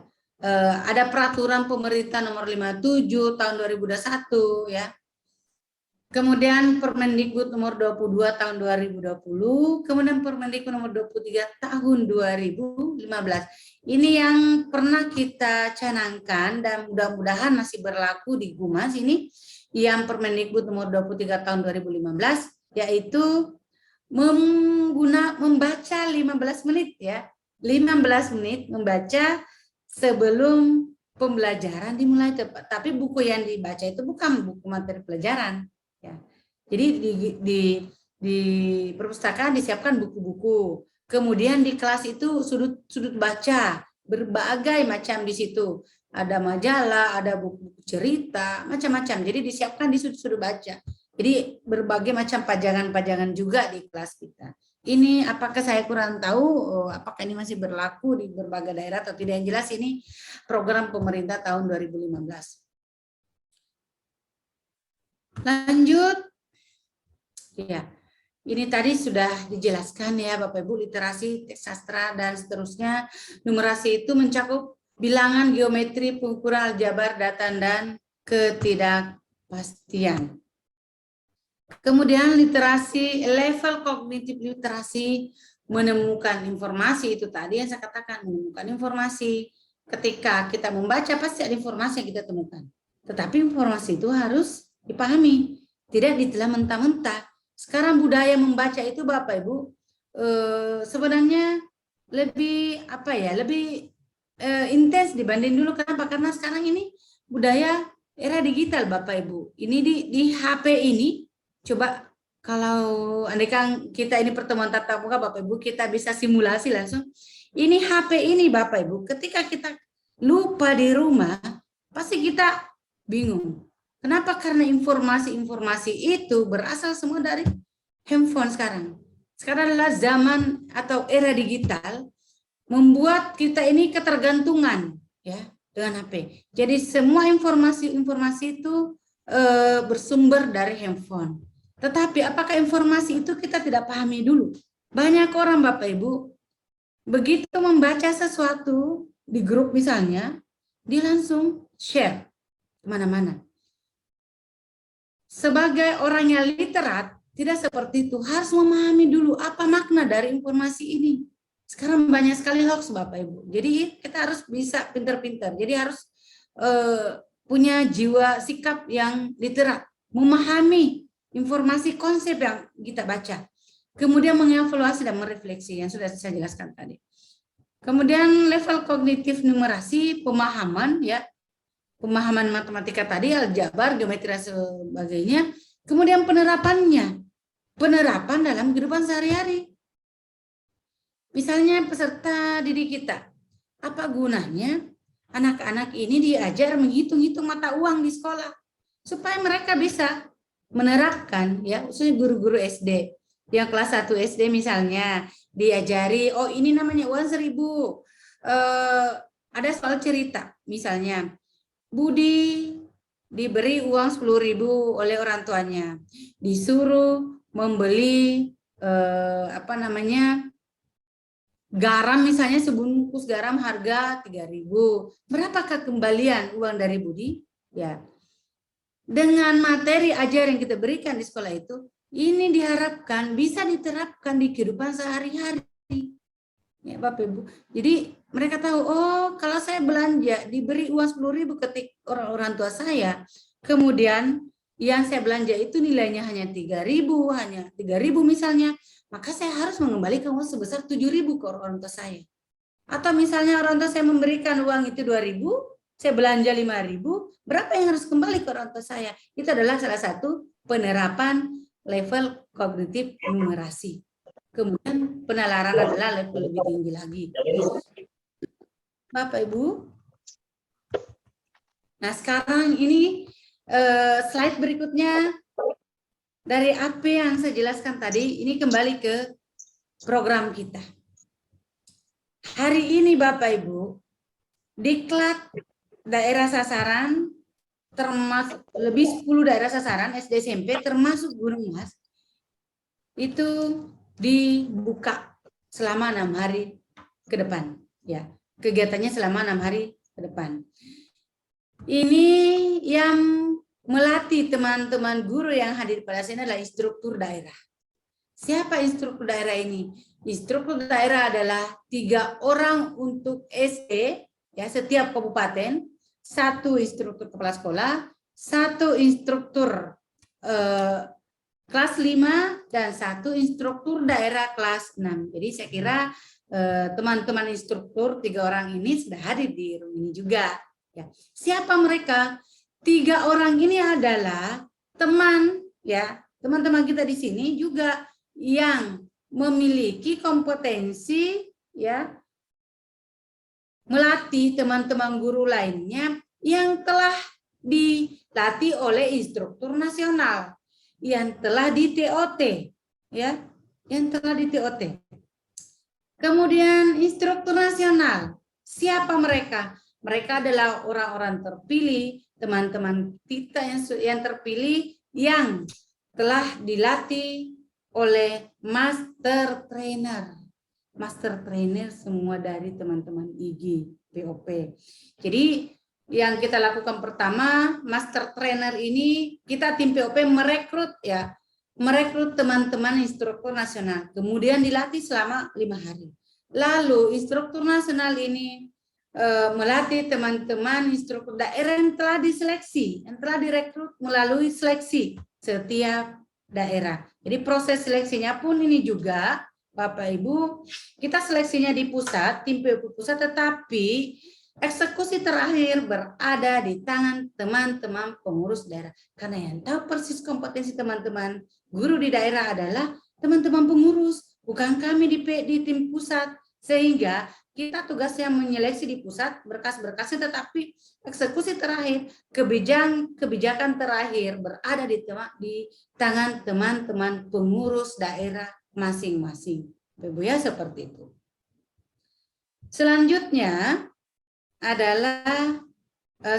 ada peraturan pemerintah nomor 57 tahun 2021 ya. Kemudian Permendikbud nomor 22 tahun 2020, kemudian Permendikbud nomor 23 tahun 2015. Ini yang pernah kita canangkan dan mudah-mudahan masih berlaku di Gumas ini, yang Permendikbud nomor 23 tahun 2015, yaitu membaca 15 menit ya. 15 menit membaca sebelum pembelajaran dimulai. Tapi buku yang dibaca itu bukan buku materi pelajaran. Ya. Jadi di perpustakaan disiapkan buku-buku. Kemudian di kelas itu sudut baca berbagai macam di situ. Ada majalah, ada buku-buku cerita, macam-macam. Jadi disiapkan di sudut-sudut baca. Jadi berbagai macam pajangan-pajangan juga di kelas kita. Ini apakah saya kurang tahu, apakah ini masih berlaku di berbagai daerah atau tidak. Yang jelas ini program pemerintah tahun 2015. Lanjut, ya, ini tadi sudah dijelaskan ya Bapak Ibu, literasi, teks sastra dan seterusnya. Numerasi itu mencakup bilangan, geometri, pengukuran, aljabar, data dan ketidakpastian. Kemudian literasi, level kognitif literasi, menemukan informasi, itu tadi yang saya katakan, menemukan informasi. Ketika kita membaca pasti ada informasi yang kita temukan. Tetapi informasi itu harus dipahami, tidak ditelan mentah-mentah. Sekarang budaya membaca itu Bapak Ibu sebenarnya lebih lebih intens dibanding dulu. Kenapa? Karena sekarang ini budaya era digital Bapak Ibu. Ini di HP ini, coba kalau andaikan kita ini pertemuan tatap muka Bapak Ibu, kita bisa simulasi langsung. Ini HP ini Bapak Ibu, ketika kita lupa di rumah, pasti kita bingung. Kenapa? Karena informasi-informasi itu berasal semua dari handphone sekarang. Sekarang adalah zaman atau era digital, membuat kita ini ketergantungan ya dengan HP. Jadi semua informasi itu bersumber dari handphone. Tetapi apakah informasi itu kita tidak pahami dulu? Banyak orang Bapak Ibu, begitu membaca sesuatu di grup misalnya, dia langsung share kemana-mana. Sebagai orang yang literat, tidak seperti itu. Harus memahami dulu apa makna dari informasi ini. Sekarang banyak sekali hoax Bapak Ibu. Jadi kita harus bisa pintar-pintar. Jadi harus punya jiwa sikap yang literat. Memahami informasi konsep yang kita baca. Kemudian mengevaluasi dan merefleksi yang sudah saya jelaskan tadi. Kemudian level kognitif numerasi, pemahaman ya. Pemahaman matematika tadi, aljabar, geometri dan sebagainya. Kemudian penerapannya. Penerapan dalam kehidupan sehari-hari. Misalnya peserta didik kita. Apa gunanya anak-anak ini diajar menghitung-hitung mata uang di sekolah? Supaya mereka bisa menerapkan, ya, khususnya guru-guru SD. Yang kelas 1 SD misalnya, diajari, oh ini namanya uang 1000. Ada soal cerita, misalnya. Budi diberi uang 10.000 oleh orang tuanya, disuruh membeli garam misalnya, sebungkus garam harga 3.000. Berapakah kembalian uang dari Budi? Ya, dengan materi ajar yang kita berikan di sekolah itu, ini diharapkan bisa diterapkan di kehidupan sehari-hari. Ya Bapak Ibu. Jadi mereka tahu, oh kalau saya belanja diberi uang 10.000 ketik orang tua saya, kemudian yang saya belanja itu nilainya hanya 3.000, hanya 3.000 misalnya, maka saya harus mengembalikan uang sebesar 7.000 ke orang tua saya. Atau misalnya orang tua saya memberikan uang itu 2.000, saya belanja 5.000, berapa yang harus kembali ke orang tua saya? Itu adalah salah satu penerapan level kognitif numerasi. Kemudian penalaran adalah level lebih tinggi lagi. Bapak Ibu. Nah, sekarang ini slide berikutnya dari apa yang saya jelaskan tadi, ini kembali ke program kita. Hari ini Bapak Ibu, diklat daerah sasaran termasuk lebih 10 daerah sasaran SD SMP termasuk Gunung Mas itu dibuka selama 6 hari ke depan, ya. Kegiatannya selama 6 hari ke depan. Ini yang melatih teman-teman guru yang hadir pada sini adalah instruktur daerah. Siapa instruktur daerah ini? Instruktur daerah adalah 3 orang untuk SD, ya, setiap kabupaten, 1 instruktur kepala sekolah, 1 instruktur kelas 5, dan 1 instruktur daerah kelas 6. Jadi saya kira teman-teman instruktur 3 orang ini sudah hadir di room ini juga. Ya. Siapa mereka? 3 orang ini adalah teman, ya, teman-teman kita di sini juga yang memiliki kompetensi, ya, melatih teman-teman guru lainnya yang telah dilatih oleh instruktur nasional, yang telah di TOT, ya, yang telah di TOT. Kemudian instruktur nasional, siapa mereka? Mereka adalah orang-orang terpilih, teman-teman kita yang terpilih yang telah dilatih oleh master trainer. Master trainer semua dari teman-teman IG, POP. Jadi yang kita lakukan pertama, master trainer ini kita tim POP merekrut, ya, merekrut teman-teman instruktur nasional. Kemudian dilatih selama 5 hari. Lalu instruktur nasional ini melatih teman-teman instruktur daerah yang telah diseleksi, yang telah direkrut melalui seleksi setiap daerah. Jadi proses seleksinya pun ini juga, Bapak Ibu, kita seleksinya di pusat, tim POP pusat, tetapi eksekusi terakhir berada di tangan teman-teman pengurus daerah. Karena yang tahu persis kompetensi teman-teman guru di daerah adalah teman-teman pengurus, bukan kami di tim pusat. Sehingga kita tugasnya menyeleksi di pusat berkas-berkasnya, tetapi eksekusi terakhir, kebijakan terakhir berada di tangan teman-teman pengurus daerah masing-masing. Ibu ya, seperti itu. Selanjutnya adalah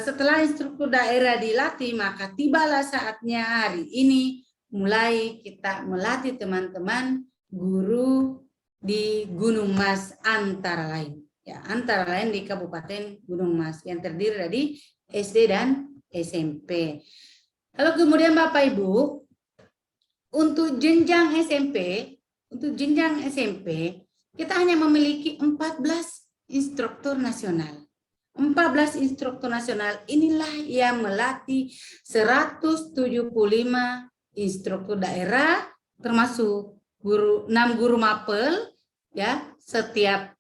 setelah instruktur daerah dilatih, maka tibalah saatnya hari ini mulai kita melatih teman-teman guru di Gunung Mas antara lain, ya, antara lain di Kabupaten Gunung Mas yang terdiri dari SD dan SMP. Lalu kemudian Bapak Ibu, untuk jenjang SMP, kita hanya memiliki 14 instruktur nasional. 14 instruktur nasional inilah yang melatih 175 instruktur daerah, termasuk 6 guru mapel, ya, setiap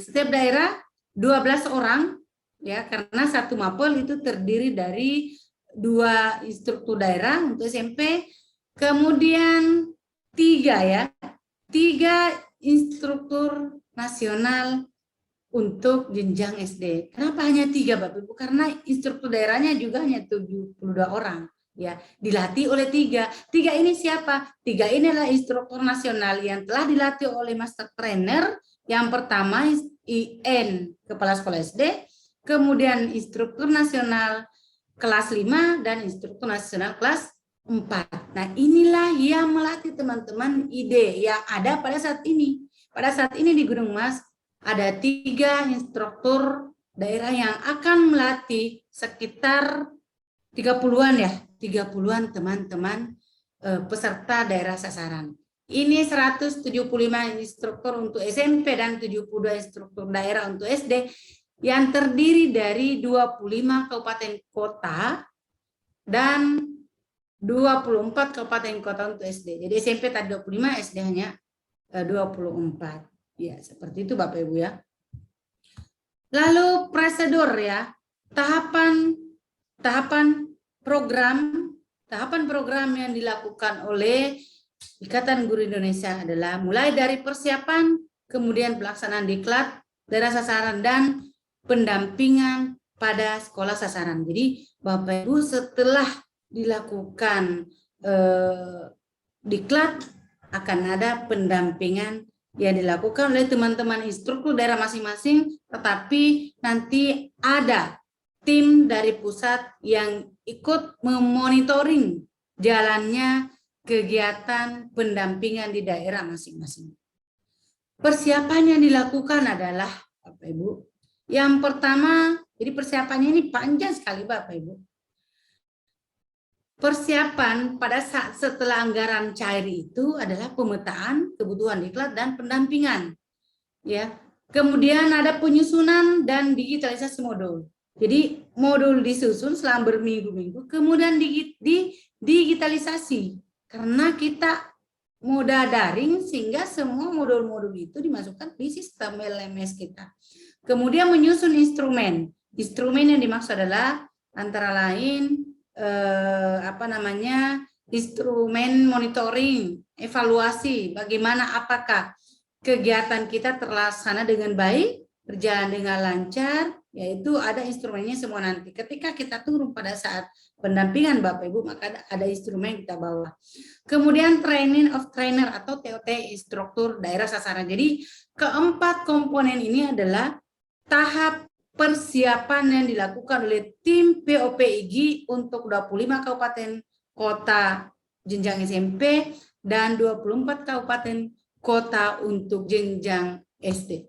setiap daerah 12 orang, ya, karena 1 mapel itu terdiri dari 2 instruktur daerah untuk SMP, kemudian 3 instruktur nasional untuk jenjang SD. Kenapa hanya 3, Bapak Ibu? Karena instruktur daerahnya juga hanya 72 orang. Ya, dilatih oleh 3 ini siapa? 3 ini adalah instruktur nasional yang telah dilatih oleh master trainer. Yang pertama IN kepala sekolah SD, kemudian instruktur nasional kelas 5 dan instruktur nasional kelas 4. Nah, inilah yang melatih teman-teman ide yang ada pada saat ini. Pada saat ini di Gunung Mas ada 3 instruktur daerah yang akan melatih sekitar 30-an, ya, 30-an teman-teman peserta daerah sasaran. Ini 175 instruktur untuk SMP dan 72 instruktur daerah untuk SD yang terdiri dari 25 kabupaten kota dan 24 kabupaten kota untuk SD. Jadi SMP tadi 25, SD hanya 24. Ya, seperti itu Bapak Ibu ya. Lalu prosedur, ya, tahapan program yang dilakukan oleh Ikatan Guru Indonesia adalah mulai dari persiapan, kemudian pelaksanaan diklat, daerah sasaran dan pendampingan pada sekolah sasaran. Jadi Bapak Ibu setelah dilakukan diklat akan ada pendampingan yang dilakukan oleh teman-teman instruktur daerah masing-masing, tetapi nanti ada tim dari pusat yang ikut memonitoring jalannya kegiatan pendampingan di daerah masing-masing. Persiapan yang dilakukan adalah, Bapak Ibu, yang pertama, jadi persiapannya ini panjang sekali Bapak Ibu. Persiapan pada saat setelah anggaran cair itu adalah pemetaan kebutuhan diklat dan pendampingan. Ya. Kemudian ada penyusunan dan digitalisasi modul. Jadi modul disusun selama berminggu-minggu, kemudian digitalisasi. Karena kita moda daring sehingga semua modul-modul itu dimasukkan di sistem LMS kita. Kemudian menyusun instrumen. Instrumen yang dimaksud adalah antara lain instrumen monitoring, evaluasi, bagaimana apakah kegiatan kita terlaksana dengan baik, berjalan dengan lancar, yaitu ada instrumennya semua nanti. Ketika kita turun pada saat pendampingan Bapak Ibu, maka ada instrumen kita bawa. Kemudian training of trainer atau TOT instruktur daerah sasaran. Jadi keempat komponen ini adalah tahap persiapan yang dilakukan oleh tim POPIG untuk 25 kabupaten kota jenjang SMP dan 24 kabupaten kota untuk jenjang SD.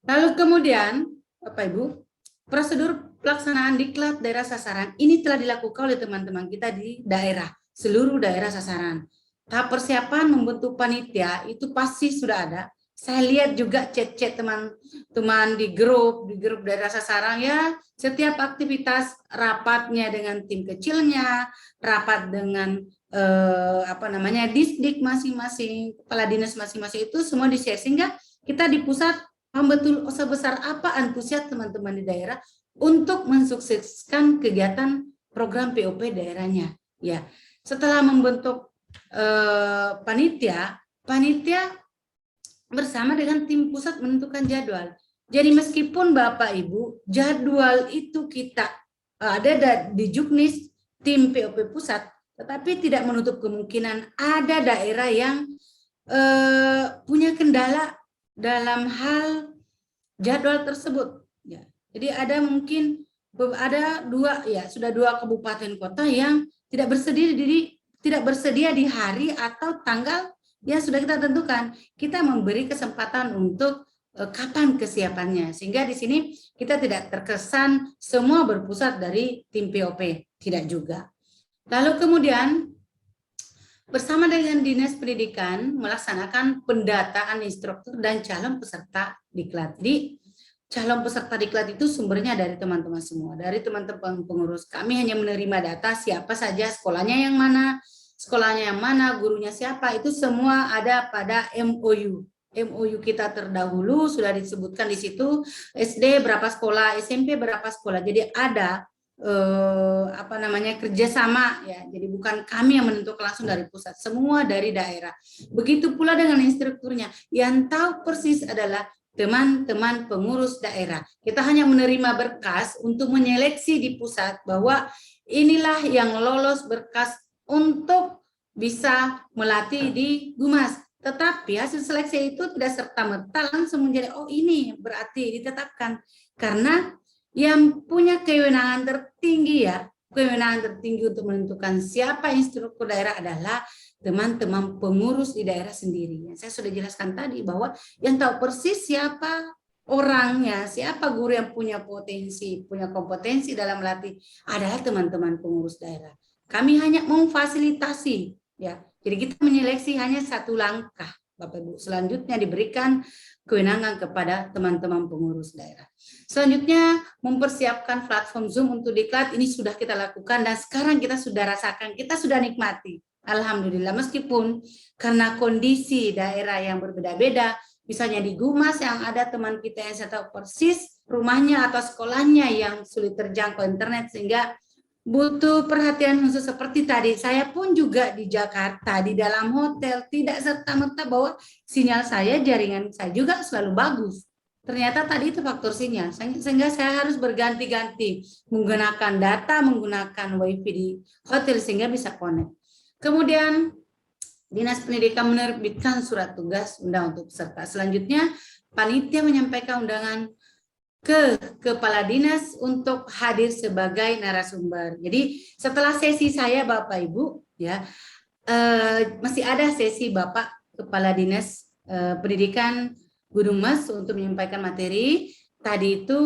Lalu kemudian, Bapak Ibu, prosedur pelaksanaan diklat daerah sasaran ini telah dilakukan oleh teman-teman kita di daerah, seluruh daerah sasaran. Tahap persiapan membentuk panitia itu pasti sudah ada. Saya lihat juga chat-chat teman-teman di grup daerah sasaran ya, setiap aktivitas rapatnya dengan tim kecilnya, rapat dengan disdik masing-masing, kepala dinas masing-masing itu semua di-share sehingga kita di pusat paham betul sebesar apa antusias teman-teman di daerah untuk mensukseskan kegiatan program POP daerahnya. Ya, setelah membentuk panitia bersama dengan tim pusat menentukan jadwal. Jadi meskipun Bapak Ibu jadwal itu kita ada di Juknis tim POP pusat, tetapi tidak menutup kemungkinan ada daerah yang punya kendala dalam hal jadwal tersebut. Ya. Jadi ada mungkin sudah dua kabupaten kota yang tidak bersedia di hari atau tanggal yang sudah kita tentukan. Kita memberi kesempatan untuk kapan kesiapannya, sehingga di sini kita tidak terkesan semua berpusat dari tim POP, tidak juga. Lalu kemudian bersama dengan Dinas Pendidikan melaksanakan pendataan instruktur dan calon peserta diklat. Jadi calon peserta diklat itu sumbernya dari teman-teman semua, dari teman-teman pengurus. Kami hanya menerima data siapa saja sekolahnya yang mana, gurunya siapa, itu semua ada pada MOU. MOU kita terdahulu sudah disebutkan di situ, SD berapa sekolah, SMP berapa sekolah. Jadi ada kerjasama ya. Jadi bukan kami yang menentukan langsung dari pusat, semua dari daerah. Begitu pula dengan instrukturnya. Yang tahu persis adalah teman-teman pengurus daerah. Kita hanya menerima berkas untuk menyeleksi di pusat bahwa inilah yang lolos berkas untuk bisa melatih di Gumas. Tetapi hasil seleksi itu tidak serta-merta langsung menjadi, oh ini berarti ditetapkan. Karena yang punya kewenangan tertinggi untuk menentukan siapa instruktur daerah adalah teman-teman pengurus di daerah sendiri. Saya sudah jelaskan tadi bahwa yang tahu persis siapa orangnya, siapa guru yang punya kompetensi dalam melatih adalah teman-teman pengurus daerah. Kami hanya memfasilitasi, ya. Jadi kita menyeleksi hanya satu langkah, Bapak Ibu. Selanjutnya diberikan kewenangan kepada teman-teman pengurus daerah. Selanjutnya mempersiapkan platform Zoom untuk diklat, ini sudah kita lakukan dan sekarang kita sudah rasakan, kita sudah nikmati. Alhamdulillah, meskipun karena kondisi daerah yang berbeda-beda, misalnya di Gumas yang ada teman kita yang saya tahu persis rumahnya atau sekolahnya yang sulit terjangkau internet sehingga butuh perhatian khusus seperti tadi. Saya pun juga di Jakarta, di dalam hotel, tidak serta-merta bahwa sinyal saya, jaringan saya juga selalu bagus. ternyata tadi itu faktor sinyal, sehingga saya harus berganti-ganti menggunakan data, menggunakan wifi di hotel sehingga bisa connect. Kemudian Dinas Pendidikan menerbitkan surat tugas undang untuk peserta. Selanjutnya panitia menyampaikan undangan ke kepala dinas untuk hadir sebagai narasumber. Jadi setelah sesi saya Bapak Ibu ya, masih ada sesi Bapak Kepala Dinas Pendidikan Gunung Mas untuk menyampaikan materi. Tadi itu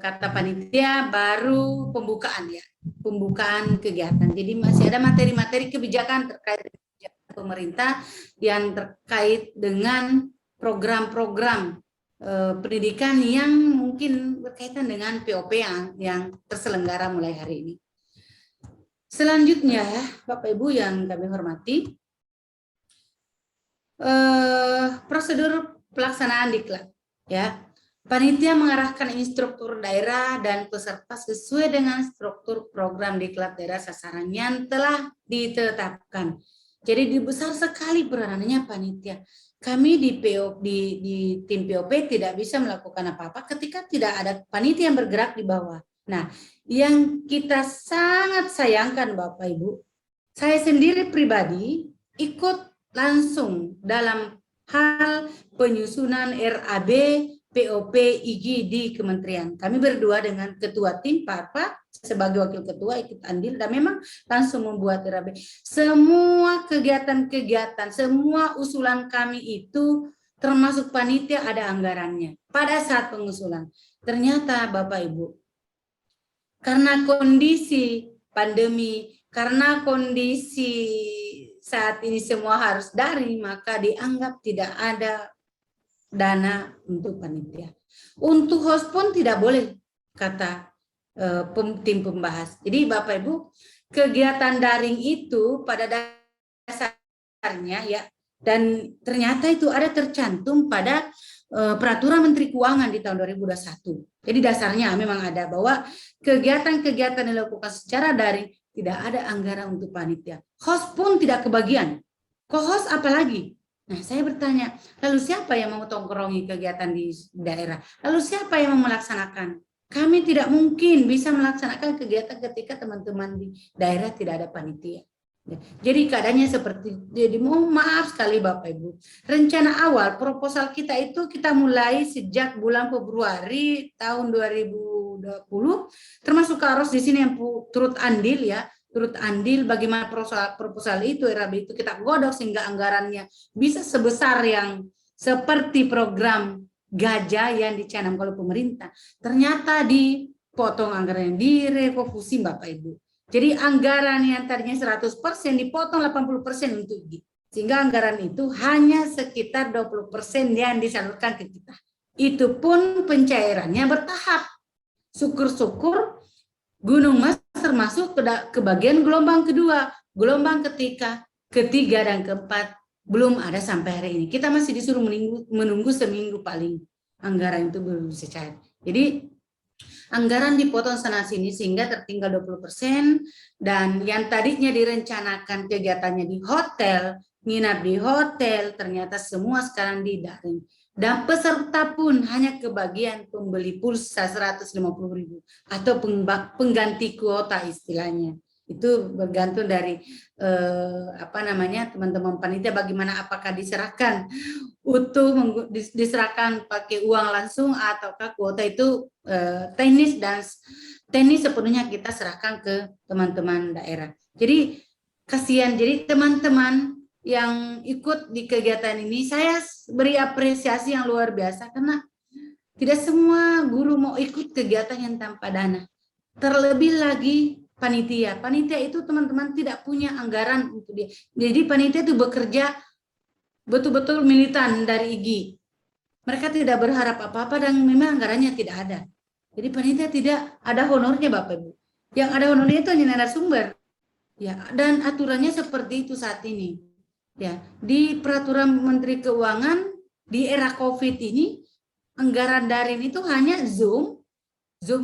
kata panitia baru pembukaan ya, pembukaan kegiatan. Jadi masih ada materi-materi kebijakan terkait kebijakan pemerintah yang terkait dengan program-program pendidikan yang mungkin berkaitan dengan POP yang terselenggara mulai hari ini. Selanjutnya, Bapak Ibu yang kami hormati, prosedur pelaksanaan diklat ya. Panitia mengarahkan instruktur daerah dan peserta sesuai dengan struktur program diklat daerah sasaran yang telah ditetapkan. Jadi besar sekali peranannya panitia. Kami di tim POP tidak bisa melakukan apa-apa ketika tidak ada panitia yang bergerak di bawah. Nah, yang kita sangat sayangkan Bapak Ibu, saya sendiri pribadi ikut langsung dalam hal penyusunan RAB POP IG di kementerian. Kami berdua dengan ketua tim Pak sebagai wakil ketua ikut andil dan memang langsung membuat RAB. Semua kegiatan-kegiatan, semua usulan kami itu termasuk panitia ada anggarannya. Pada saat pengusulan, ternyata Bapak Ibu, karena kondisi pandemi, karena kondisi saat ini semua harus daring, maka dianggap tidak ada dana untuk panitia. Untuk host pun tidak boleh, kata tim pembahas. Jadi Bapak Ibu, kegiatan daring itu pada dasarnya ya, dan ternyata itu ada tercantum pada peraturan Menteri Keuangan di tahun 2021. Jadi dasarnya memang ada bahwa kegiatan-kegiatan yang dilakukan secara daring tidak ada anggaran untuk panitia. Host pun tidak kebagian. Co-host apalagi? Nah, saya bertanya, lalu siapa yang mau tongkrongi kegiatan di daerah? Lalu siapa yang mau melaksanakan? Kami tidak mungkin bisa melaksanakan kegiatan ketika teman-teman di daerah tidak ada panitia. Jadi keadaannya seperti, jadi mohon maaf sekali Bapak Ibu. Rencana awal proposal kita itu kita mulai sejak bulan Februari tahun 2020, termasuk Kak Ros di sini yang turut andil ya. Turut andil bagaimana proposal itu, RAB itu kita godok sehingga anggarannya bisa sebesar yang seperti program gajah yang dicanangkan oleh pemerintah. Ternyata dipotong anggaran, direfokusi Bapak Ibu. Jadi anggaran yang tadinya 100% dipotong 80% untuk IG. Sehingga anggaran itu hanya sekitar 20% yang disalurkan ke kita. Itu pun pencairannya bertahap. Syukur-syukur Gunung Mas termasuk ke bagian gelombang kedua, gelombang ketiga dan keempat belum ada sampai hari ini. Kita masih disuruh menunggu seminggu paling anggaran itu belum bisa cair. Jadi anggaran dipotong sana sini sehingga tertinggal 20% dan yang tadinya direncanakan kegiatannya di hotel, nginap di hotel, ternyata semua sekarang di daring. Dan peserta pun hanya kebagian pembeli pulsa 150.000 atau pengganti kuota istilahnya. Itu bergantung dari teman-teman panitia bagaimana, apakah diserahkan utuh, diserahkan pakai uang langsung ataukah kuota itu teknis sepenuhnya kita serahkan ke teman-teman daerah. Jadi kasihan, jadi teman-teman yang ikut di kegiatan ini, saya beri apresiasi yang luar biasa karena tidak semua guru mau ikut kegiatan yang tanpa dana. Terlebih lagi panitia. Panitia itu teman-teman tidak punya anggaran untuk dia. Jadi panitia itu bekerja betul-betul militan dari IG. Mereka tidak berharap apa-apa dan memang anggarannya tidak ada. Jadi panitia tidak ada honornya Bapak Ibu. Yang ada honornya itu hanya narasumber. Ya, dan aturannya seperti itu saat ini. Ya, di peraturan Menteri Keuangan di era COVID ini anggaran daring itu hanya Zoom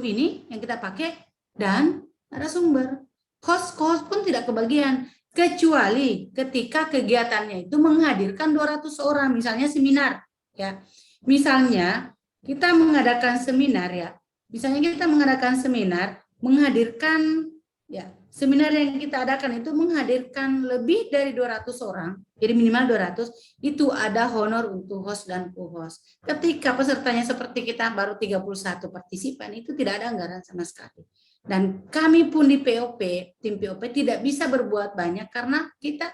ini yang kita pakai dan narasumber. Host pun tidak kebagian kecuali ketika kegiatannya itu menghadirkan 200 orang misalnya seminar ya. Misalnya kita mengadakan seminar ya, misalnya kita mengadakan seminar, menghadirkan ya, seminar yang kita adakan itu menghadirkan lebih dari 200 orang, jadi minimal 200, itu ada honor untuk host dan co-host. Ketika pesertanya seperti kita baru 31 partisipan, itu tidak ada anggaran sama sekali. Dan kami pun di POP, tim POP tidak bisa berbuat banyak karena kita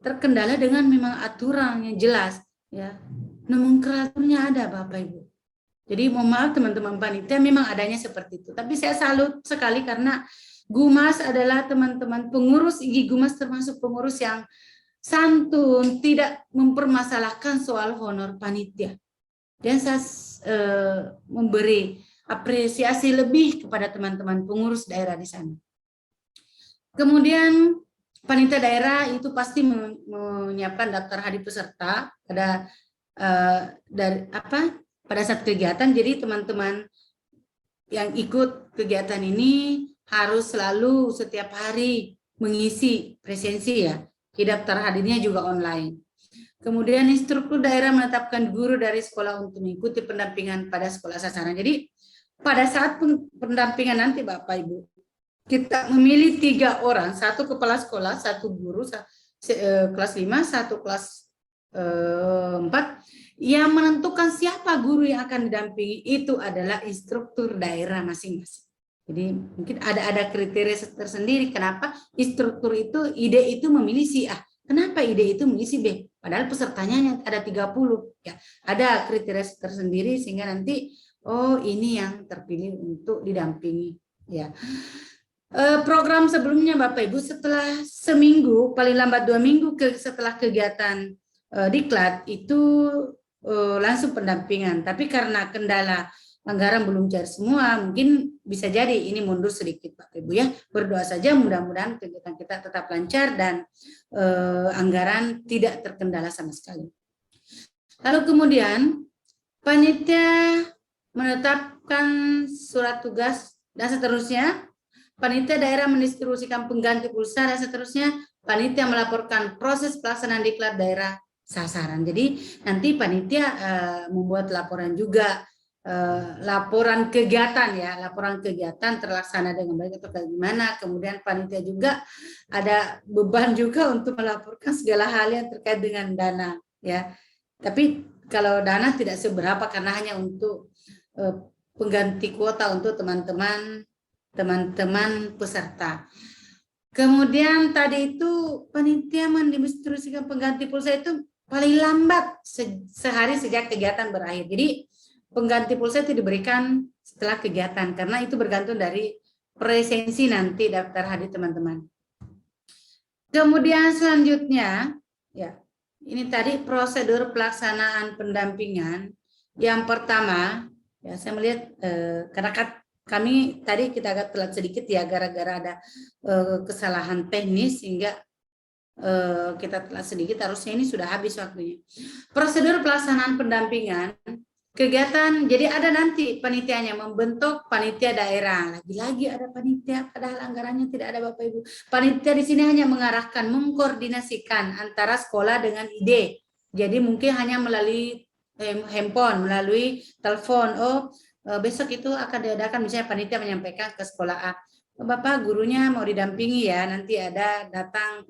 terkendala dengan memang aturan yang jelas ya. Nomenklaturnya ada Bapak Ibu. Jadi mohon maaf teman-teman panitia memang adanya seperti itu. Tapi saya salut sekali karena Gumas adalah teman-teman pengurus IG Gumas termasuk pengurus yang santun, tidak mempermasalahkan soal honor panitia. Dan saya memberi apresiasi lebih kepada teman-teman pengurus daerah di sana. Kemudian panitia daerah itu pasti menyiapkan daftar hadir peserta pada saat kegiatan. Jadi teman-teman yang ikut kegiatan ini harus selalu setiap hari mengisi presensi ya. Daftar hadirnya juga online. Kemudian instruktur daerah menetapkan guru dari sekolah untuk mengikuti pendampingan pada sekolah sasaran. Jadi pada saat pendampingan nanti Bapak Ibu, kita memilih 3 orang, 1 kepala sekolah, 1 guru, kelas 5, 1 kelas 4, yang menentukan siapa guru yang akan didampingi itu adalah instruktur daerah masing-masing. Jadi mungkin ada kriteria tersendiri kenapa instruktur itu ide itu memilih si A, kenapa ide itu memilih si B, padahal pesertanya ada 30 ya. Ada kriteria tersendiri sehingga nanti oh ini yang terpilih untuk didampingi ya. Program sebelumnya Bapak Ibu setelah seminggu paling lambat 2 minggu setelah kegiatan diklat itu langsung pendampingan, tapi karena kendala anggaran belum cair semua, mungkin bisa jadi ini mundur sedikit Bapak Ibu ya. Berdoa saja mudah-mudahan kegiatan kita tetap lancar dan anggaran tidak terkendala sama sekali. Lalu kemudian panitia menetapkan surat tugas dan seterusnya. Panitia daerah mendistribusikan pengganti pulsa dan seterusnya. Panitia melaporkan proses pelaksanaan diklat daerah sasaran. Jadi nanti panitia membuat laporan juga, laporan kegiatan ya, laporan kegiatan terlaksana dengan baik atau bagaimana. Kemudian panitia juga ada beban juga untuk melaporkan segala hal yang terkait dengan dana ya. Tapi kalau dana tidak seberapa karena hanya untuk pengganti kuota untuk teman-teman peserta. Kemudian tadi itu panitia mendistribusikan pengganti pulsa itu paling lambat sehari sejak kegiatan berakhir. Jadi pengganti pulsa itu diberikan setelah kegiatan karena itu bergantung dari presensi nanti daftar hadir teman-teman. Kemudian selanjutnya ya, ini tadi prosedur pelaksanaan pendampingan. Yang pertama ya, saya melihat karena kami tadi kita agak telat sedikit ya gara-gara ada kesalahan teknis sehingga kita telat sedikit, harusnya ini sudah habis waktunya. Prosedur pelaksanaan pendampingan kegiatan, jadi ada nanti panitianya membentuk panitia daerah. Lagi-lagi ada panitia padahal anggarannya tidak ada Bapak Ibu. Panitia di sini hanya mengarahkan, mengkoordinasikan antara sekolah dengan ide. Jadi mungkin hanya melalui handphone, melalui telepon. Besok itu akan diadakan, misalnya panitia menyampaikan ke sekolah A, Bapak gurunya mau didampingi ya, nanti ada datang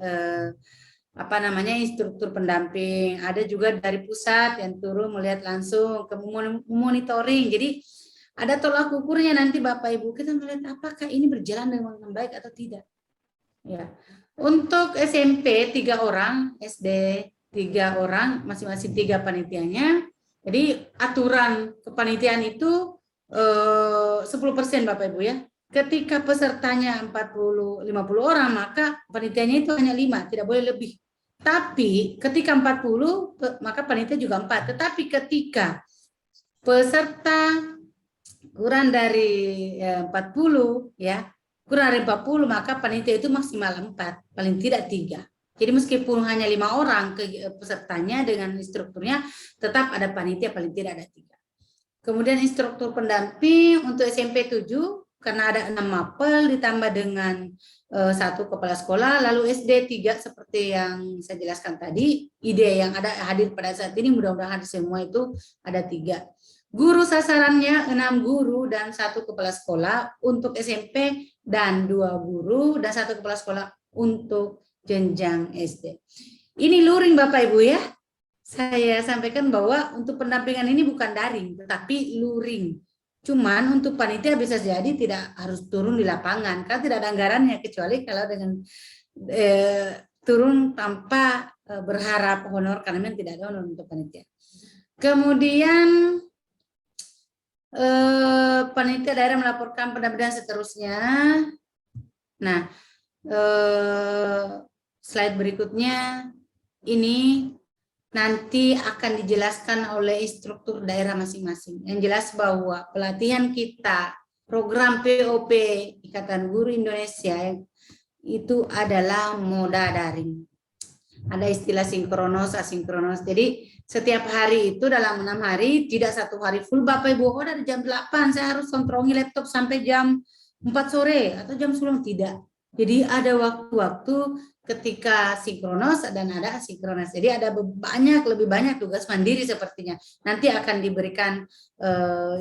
instruktur pendamping, ada juga dari pusat yang turun melihat langsung ke monitoring. Jadi ada tolak ukurnya nanti Bapak Ibu, kita melihat apakah ini berjalan dengan baik atau tidak. Ya. Untuk SMP 3 orang, SD 3 orang, masing-masing 3 panitianya. Jadi aturan kepanitiaan itu 10% Bapak Ibu ya. Ketika pesertanya 50 orang, maka panitianya itu hanya 5, tidak boleh lebih. Tapi ketika 40, maka panitia juga 4. Tetapi ketika peserta kurang dari 40 ya, kurang dari 40, maka panitia itu maksimal 4, paling tidak 3. Jadi meskipun hanya 5 orang pesertanya dengan instrukturnya, tetap ada panitia paling tidak ada 3. Kemudian instruktur pendamping untuk SMP 7 karena ada 6 mapel ditambah dengan 1 kepala sekolah, lalu SD 3 seperti yang saya jelaskan tadi. Ide yang ada hadir pada saat ini mudah-mudahan semua itu ada 3. Guru sasarannya 6 guru dan 1 kepala sekolah untuk SMP dan 2 guru dan 1 kepala sekolah untuk jenjang SD. Ini luring Bapak Ibu ya. Saya sampaikan bahwa untuk pendampingan ini bukan daring tetapi luring. Cuman untuk panitia bisa jadi tidak harus turun di lapangan karena tidak ada anggarannya, kecuali kalau dengan turun tanpa berharap honor, karena memang tidak ada honor untuk panitia. Kemudian panitia daerah melaporkan pendampingan seterusnya. Nah, slide berikutnya ini nanti akan dijelaskan oleh instruktur daerah masing-masing. Yang jelas bahwa pelatihan kita, program POP Ikatan Guru Indonesia itu adalah moda daring. Ada istilah sinkronos, asinkronos. Jadi setiap hari itu dalam 6 hari, tidak 1 hari full Bapak Ibu, oh dari jam 8 saya harus kontrongi laptop sampai jam 4 sore atau jam 10, tidak. Jadi ada waktu-waktu ketika sinkronos dan ada asinkronos. Jadi ada lebih banyak tugas mandiri sepertinya. Nanti akan diberikan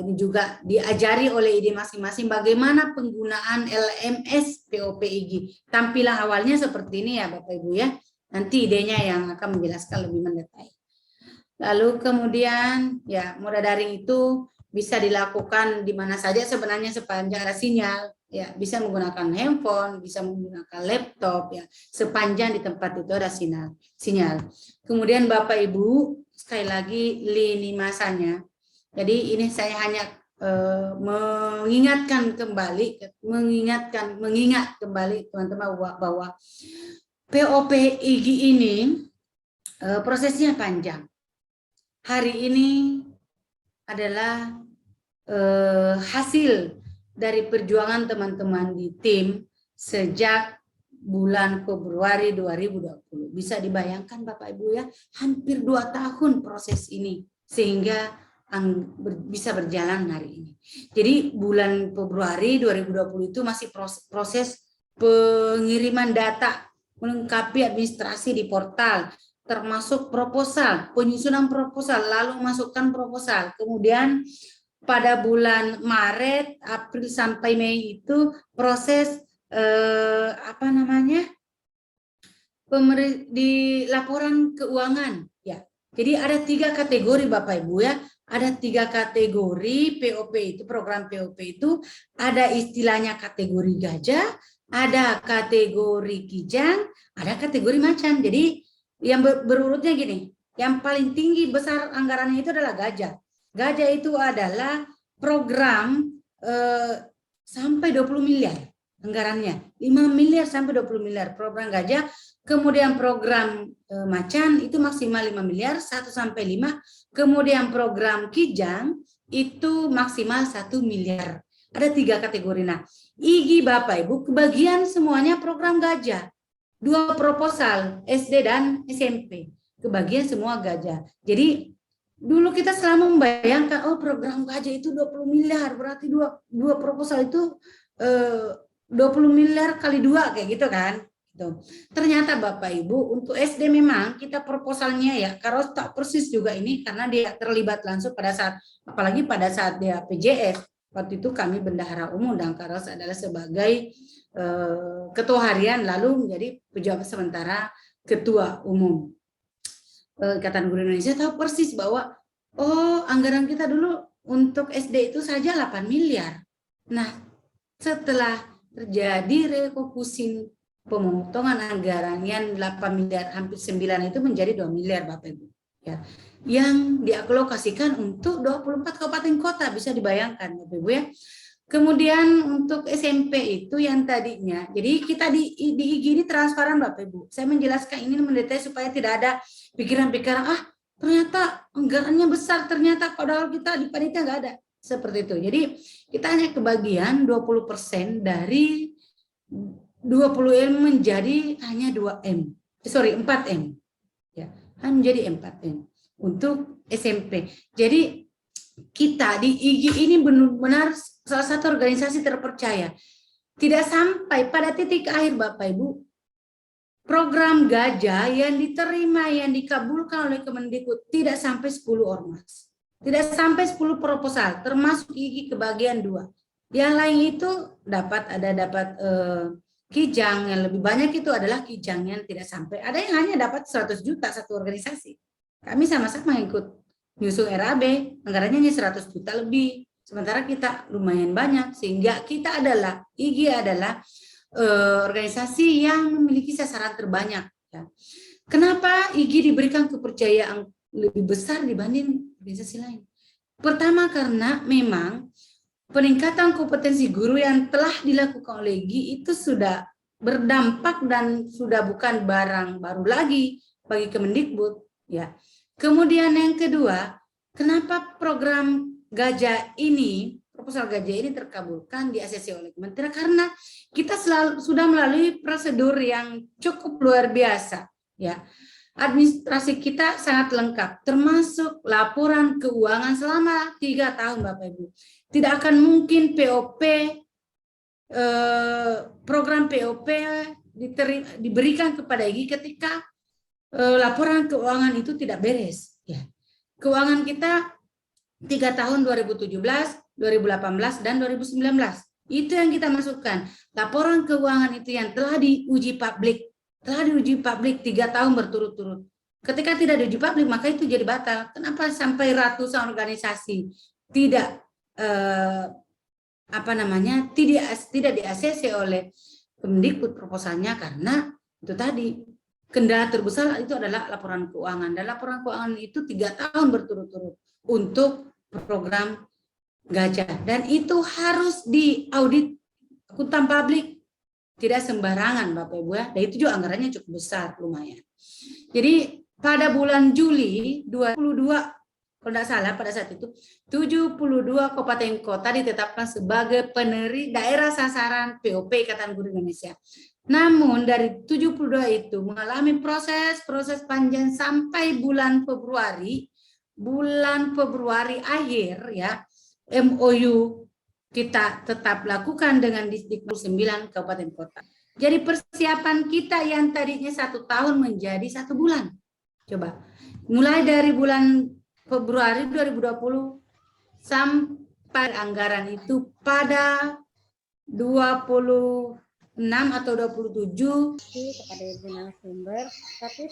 ini juga diajari oleh ID masing-masing bagaimana penggunaan LMS POPIG. Tampilan awalnya seperti ini ya Bapak Ibu ya. Nanti idenya yang akan menjelaskan lebih mendetail. Lalu kemudian ya moda daring itu bisa dilakukan di mana saja sebenarnya sepanjang ada sinyal. Ya, bisa menggunakan handphone, bisa menggunakan laptop ya, sepanjang di tempat itu ada sinyal. Kemudian Bapak Ibu, sekali lagi lini masanya. Jadi ini saya hanya mengingat kembali teman-teman bahwa POPIG ini prosesnya panjang. Hari ini adalah hasil dari perjuangan teman-teman di tim sejak bulan Februari 2020. Bisa dibayangkan Bapak Ibu ya, hampir 2 tahun proses ini sehingga bisa berjalan hari ini. Jadi bulan Februari 2020 itu masih proses pengiriman data, melengkapi administrasi di portal, termasuk proposal, penyusunan proposal, lalu masukkan proposal. Kemudian pada bulan Maret, April sampai Mei itu proses di laporan keuangan ya. Jadi ada 3 kategori Bapak Ibu ya. Ada 3 kategori POP itu, program POP itu ada istilahnya kategori gajah, ada kategori kijang, ada kategori macan. Jadi yang berurutnya gini, yang paling tinggi besar anggarannya itu adalah gajah. Gajah itu adalah program sampai 20 miliar anggarannya. 5 miliar sampai 20 miliar program gajah. Kemudian program macan itu maksimal 5 miliar, 1 sampai 5. Kemudian program kijang itu maksimal 1 miliar. Ada 3 kategori. Nah, IGI Bapak Ibu kebagian semuanya program gajah. 2 proposal SD dan SMP. Kebagian semua gajah. Jadi dulu kita selalu membayangkan, oh program gajah itu 20 miliar, berarti dua proposal itu 20 miliar kali 2 kayak gitu kan. Gitu. Ternyata Bapak Ibu untuk SD memang kita proposalnya ya, Karos tak persis juga ini karena dia terlibat langsung pada saat, apalagi pada saat dia PJS. Waktu itu kami bendahara umum dan Karos adalah sebagai ketua harian lalu menjadi pejabat sementara ketua umum. Ikatan Guru Indonesia tahu persis bahwa oh anggaran kita dulu untuk SD itu saja 8 miliar. Nah, setelah terjadi refocusing pemotongan anggaran yang 8 miliar hampir 9 itu menjadi 2 miliar Bapak Ibu. Ya. Yang dialokasikan untuk 24 kabupaten kota, bisa dibayangkan Bapak Ibu ya. Kemudian untuk SMP itu yang tadinya, jadi kita di IG ini transparan Bapak Ibu. Saya menjelaskan ini mendetail supaya tidak ada pikiran-pikiran, ternyata anggarannya besar, ternyata padahal kita di panitia nggak ada. Seperti itu. Jadi kita hanya kebagian 20% dari 20M menjadi hanya 2M. 4M. Ya, hanya menjadi 4M untuk SMP. Jadi kita di IGI ini benar-benar salah satu organisasi terpercaya. Tidak sampai pada titik akhir Bapak Ibu, program Gajah yang diterima, yang dikabulkan oleh Kemendikbud tidak sampai 10 ormas. Tidak sampai 10 proposal, termasuk IGI kebagian 2. Yang lain itu dapat kijang, yang lebih banyak itu adalah kijang yang tidak sampai. Ada yang hanya dapat 100 juta satu organisasi. Kami sama-sama ikut nyusun RAB, anggarannya hanya 100 juta lebih. Sementara kita lumayan banyak, sehingga kita adalah, IGI adalah organisasi yang memiliki sasaran terbanyak. Ya. Kenapa IGI diberikan kepercayaan lebih besar dibanding organisasi lain? Pertama karena memang peningkatan kompetensi guru yang telah dilakukan oleh IGI itu sudah berdampak dan sudah bukan barang baru lagi bagi Kemendikbud. Ya. Kemudian yang kedua, kenapa program Gajah ini, proposal Gajah ini terkabulkan di ACC oleh Kementerian? Karena kita sudah melalui prosedur yang cukup luar biasa. Ya. Administrasi kita sangat lengkap, termasuk laporan keuangan selama 3 tahun Bapak Ibu. Tidak akan mungkin POP, program POP diberikan kepada IGI ketika laporan keuangan itu tidak beres. Ya. Keuangan kita 3 tahun 2017, 2018, dan 2019. Itu yang kita masukkan. Laporan keuangan itu yang telah diuji publik. Telah diuji publik 3 tahun berturut-turut. Ketika tidak diuji publik, maka itu jadi batal. Kenapa sampai ratusan organisasi tidak tidak di-ACC oleh Kemendikbud proposalnya? Karena itu tadi, kendala terbesar itu adalah laporan keuangan. Dan laporan keuangan itu 3 tahun berturut-turut untuk program Gajah, dan itu harus diaudit akuntan publik, tidak sembarangan Bapak Ibu ya, dan itu juga anggarannya cukup besar, lumayan. Jadi pada bulan Juli 22, kalau tidak salah pada saat itu 72 kabupaten kota ditetapkan sebagai daerah sasaran POP Ikatan Guru Indonesia. Namun dari 72 itu mengalami proses panjang sampai bulan Februari akhir ya, MOU kita tetap lakukan dengan Dikbud 9 kabupaten kota. Jadi persiapan kita yang tadinya 1 tahun menjadi 1 bulan. Coba, mulai dari bulan Februari 2020 sampai anggaran itu pada 26 atau 27
kepada Ibu narasumber, tapi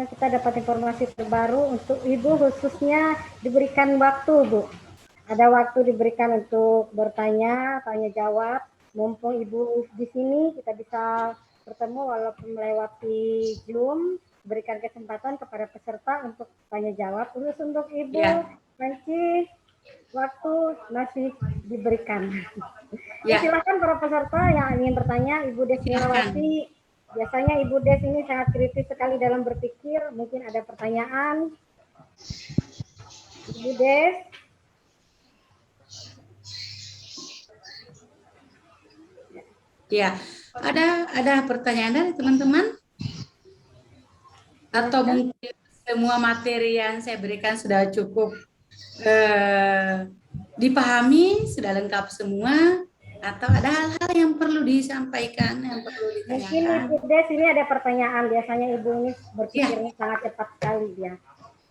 kita dapat informasi terbaru untuk Ibu, khususnya diberikan waktu, Bu. Ada waktu diberikan untuk bertanya, tanya jawab. Mumpung Ibu di sini, kita bisa bertemu walaupun melewati Zoom, berikan kesempatan kepada peserta untuk tanya jawab. Terus untuk Ibu, Manci, waktu masih diberikan. Ya. Silakan para peserta yang ingin bertanya. Ibu Des Milawati, biasanya Ibu Des ini sangat kritis sekali dalam berpikir. Mungkin ada pertanyaan. Ibu Des.
Ya, ada pertanyaan dari teman-teman? Atau mungkin semua materi yang saya berikan sudah cukup dipahami, sudah lengkap semua, atau ada hal-hal yang perlu disampaikan, yang perlu ditanyakan?
Mungkin Ibu Des ini ada pertanyaan. Biasanya Ibu ini berpikirnya sangat cepat sekali dia.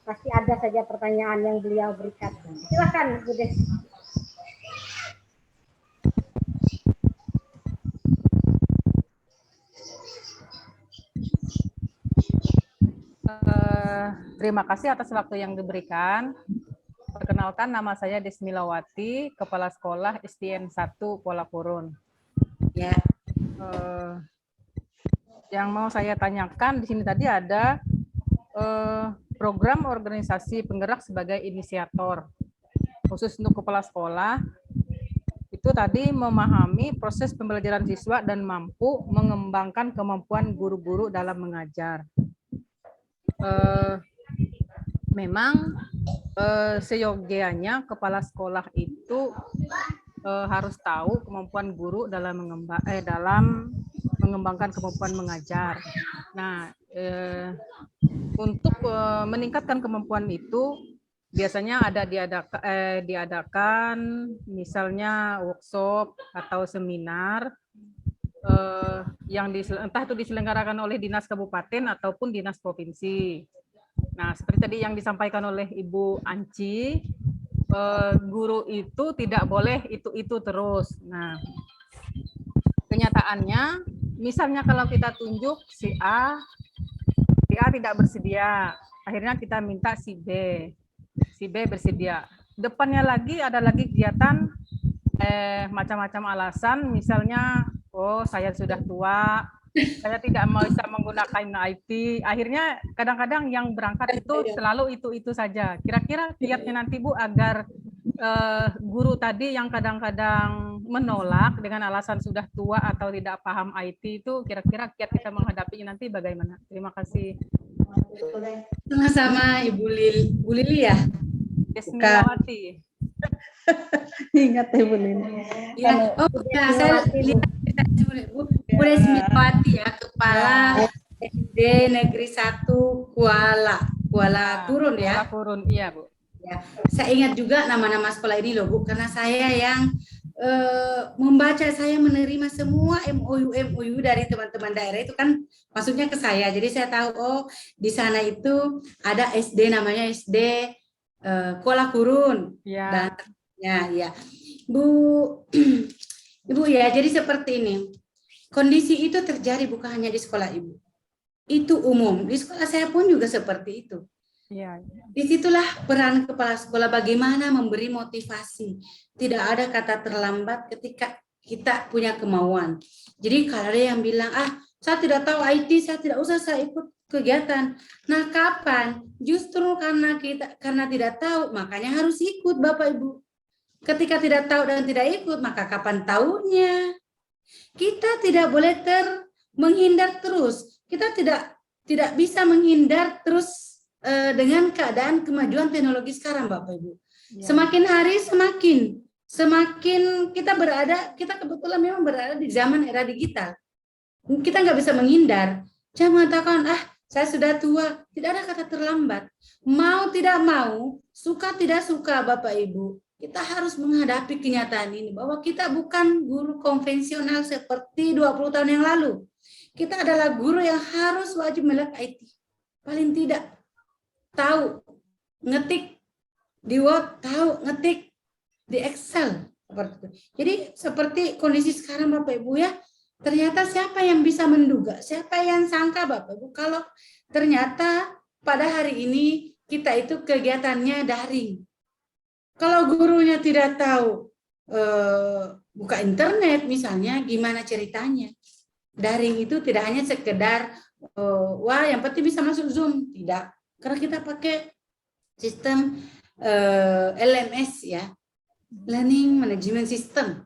Pasti ada saja pertanyaan yang beliau berikan. Silakan Ibu Des.
Terima kasih atas waktu yang diberikan. Perkenalkan, nama saya Des Milawati, Kepala Sekolah SDN 1 Pola Kurun.
Ya.
Yang mau saya tanyakan di sini tadi ada program organisasi penggerak sebagai inisiator. Khusus untuk kepala sekolah, itu tadi memahami proses pembelajaran siswa dan mampu mengembangkan kemampuan guru-guru dalam mengajar. Memang seyogianya kepala sekolah itu harus tahu kemampuan guru dalam mengembangkan kemampuan mengajar. Nah, untuk meningkatkan kemampuan itu, biasanya diadakan misalnya workshop atau seminar yang entah itu diselenggarakan oleh dinas kabupaten ataupun dinas provinsi. Nah, seperti tadi yang disampaikan oleh Ibu Anci, guru itu tidak boleh itu terus. Nah, kenyataannya, misalnya kalau kita tunjuk si A tidak bersedia, akhirnya kita minta si B bersedia. Depannya lagi ada lagi kegiatan macam-macam alasan, misalnya, oh saya sudah tua, saya tidak bisa menggunakan IT. Akhirnya kadang-kadang yang berangkat itu selalu itu saja. Kira-kira kiatnya nanti Bu agar guru tadi yang kadang-kadang menolak dengan alasan sudah tua atau tidak paham IT itu, kira-kira kiat kita menghadapinya nanti bagaimana? Terima kasih.
Sama-sama Bu Lili ya.
Desmiawati.
Ingat Ibu Lili.
Ya, ya, saya lihat Bu Desmiawati ya, Kepala SD Negeri 1 Kuala Kurun ya.
Kuala Kurun, iya Bu.
Ya, saya ingat juga nama-nama sekolah ini loh Bu, karena saya yang membaca, saya menerima semua MOU dari teman-teman daerah itu kan masuknya ke saya. Jadi saya tahu oh di sana itu ada SD namanya SD Kuala Kurun.
Ya.
Dan ya Bu Ibu ya, jadi seperti ini. Kondisi itu terjadi bukan hanya di sekolah Ibu. Itu umum. Di sekolah saya pun juga seperti itu.
Ya.
Disitulah peran kepala sekolah bagaimana memberi motivasi. Tidak ada kata terlambat ketika kita punya kemauan. Jadi kalau ada yang bilang, saya tidak tahu IT, saya tidak usah saya ikut kegiatan. Nah, kapan? Justru karena tidak tahu, makanya harus ikut Bapak Ibu. Ketika tidak tahu dan tidak ikut, maka kapan tahunya? Kita tidak boleh menghindar terus. Kita tidak bisa menghindar terus dengan keadaan kemajuan teknologi sekarang Bapak Ibu. Ya. Semakin hari semakin kita kebetulan memang berada di zaman era digital. Kita nggak bisa menghindar. Jangan mengatakan, saya sudah tua. Tidak ada kata terlambat. Mau tidak mau, suka tidak suka Bapak Ibu, kita harus menghadapi kenyataan ini bahwa kita bukan guru konvensional seperti 20 tahun yang lalu. Kita adalah guru yang harus wajib melek IT. Paling tidak tahu ngetik di Word, tahu ngetik di Excel seperti itu. Jadi seperti kondisi sekarang Bapak Ibu ya, ternyata siapa yang bisa menduga, siapa yang sangka Bapak Ibu kalau ternyata pada hari ini kita itu kegiatannya daring. Kalau gurunya tidak tahu buka internet misalnya, gimana ceritanya? Daring itu tidak hanya sekedar yang penting bisa masuk Zoom, tidak. Karena kita pakai sistem LMS ya, Learning Management System.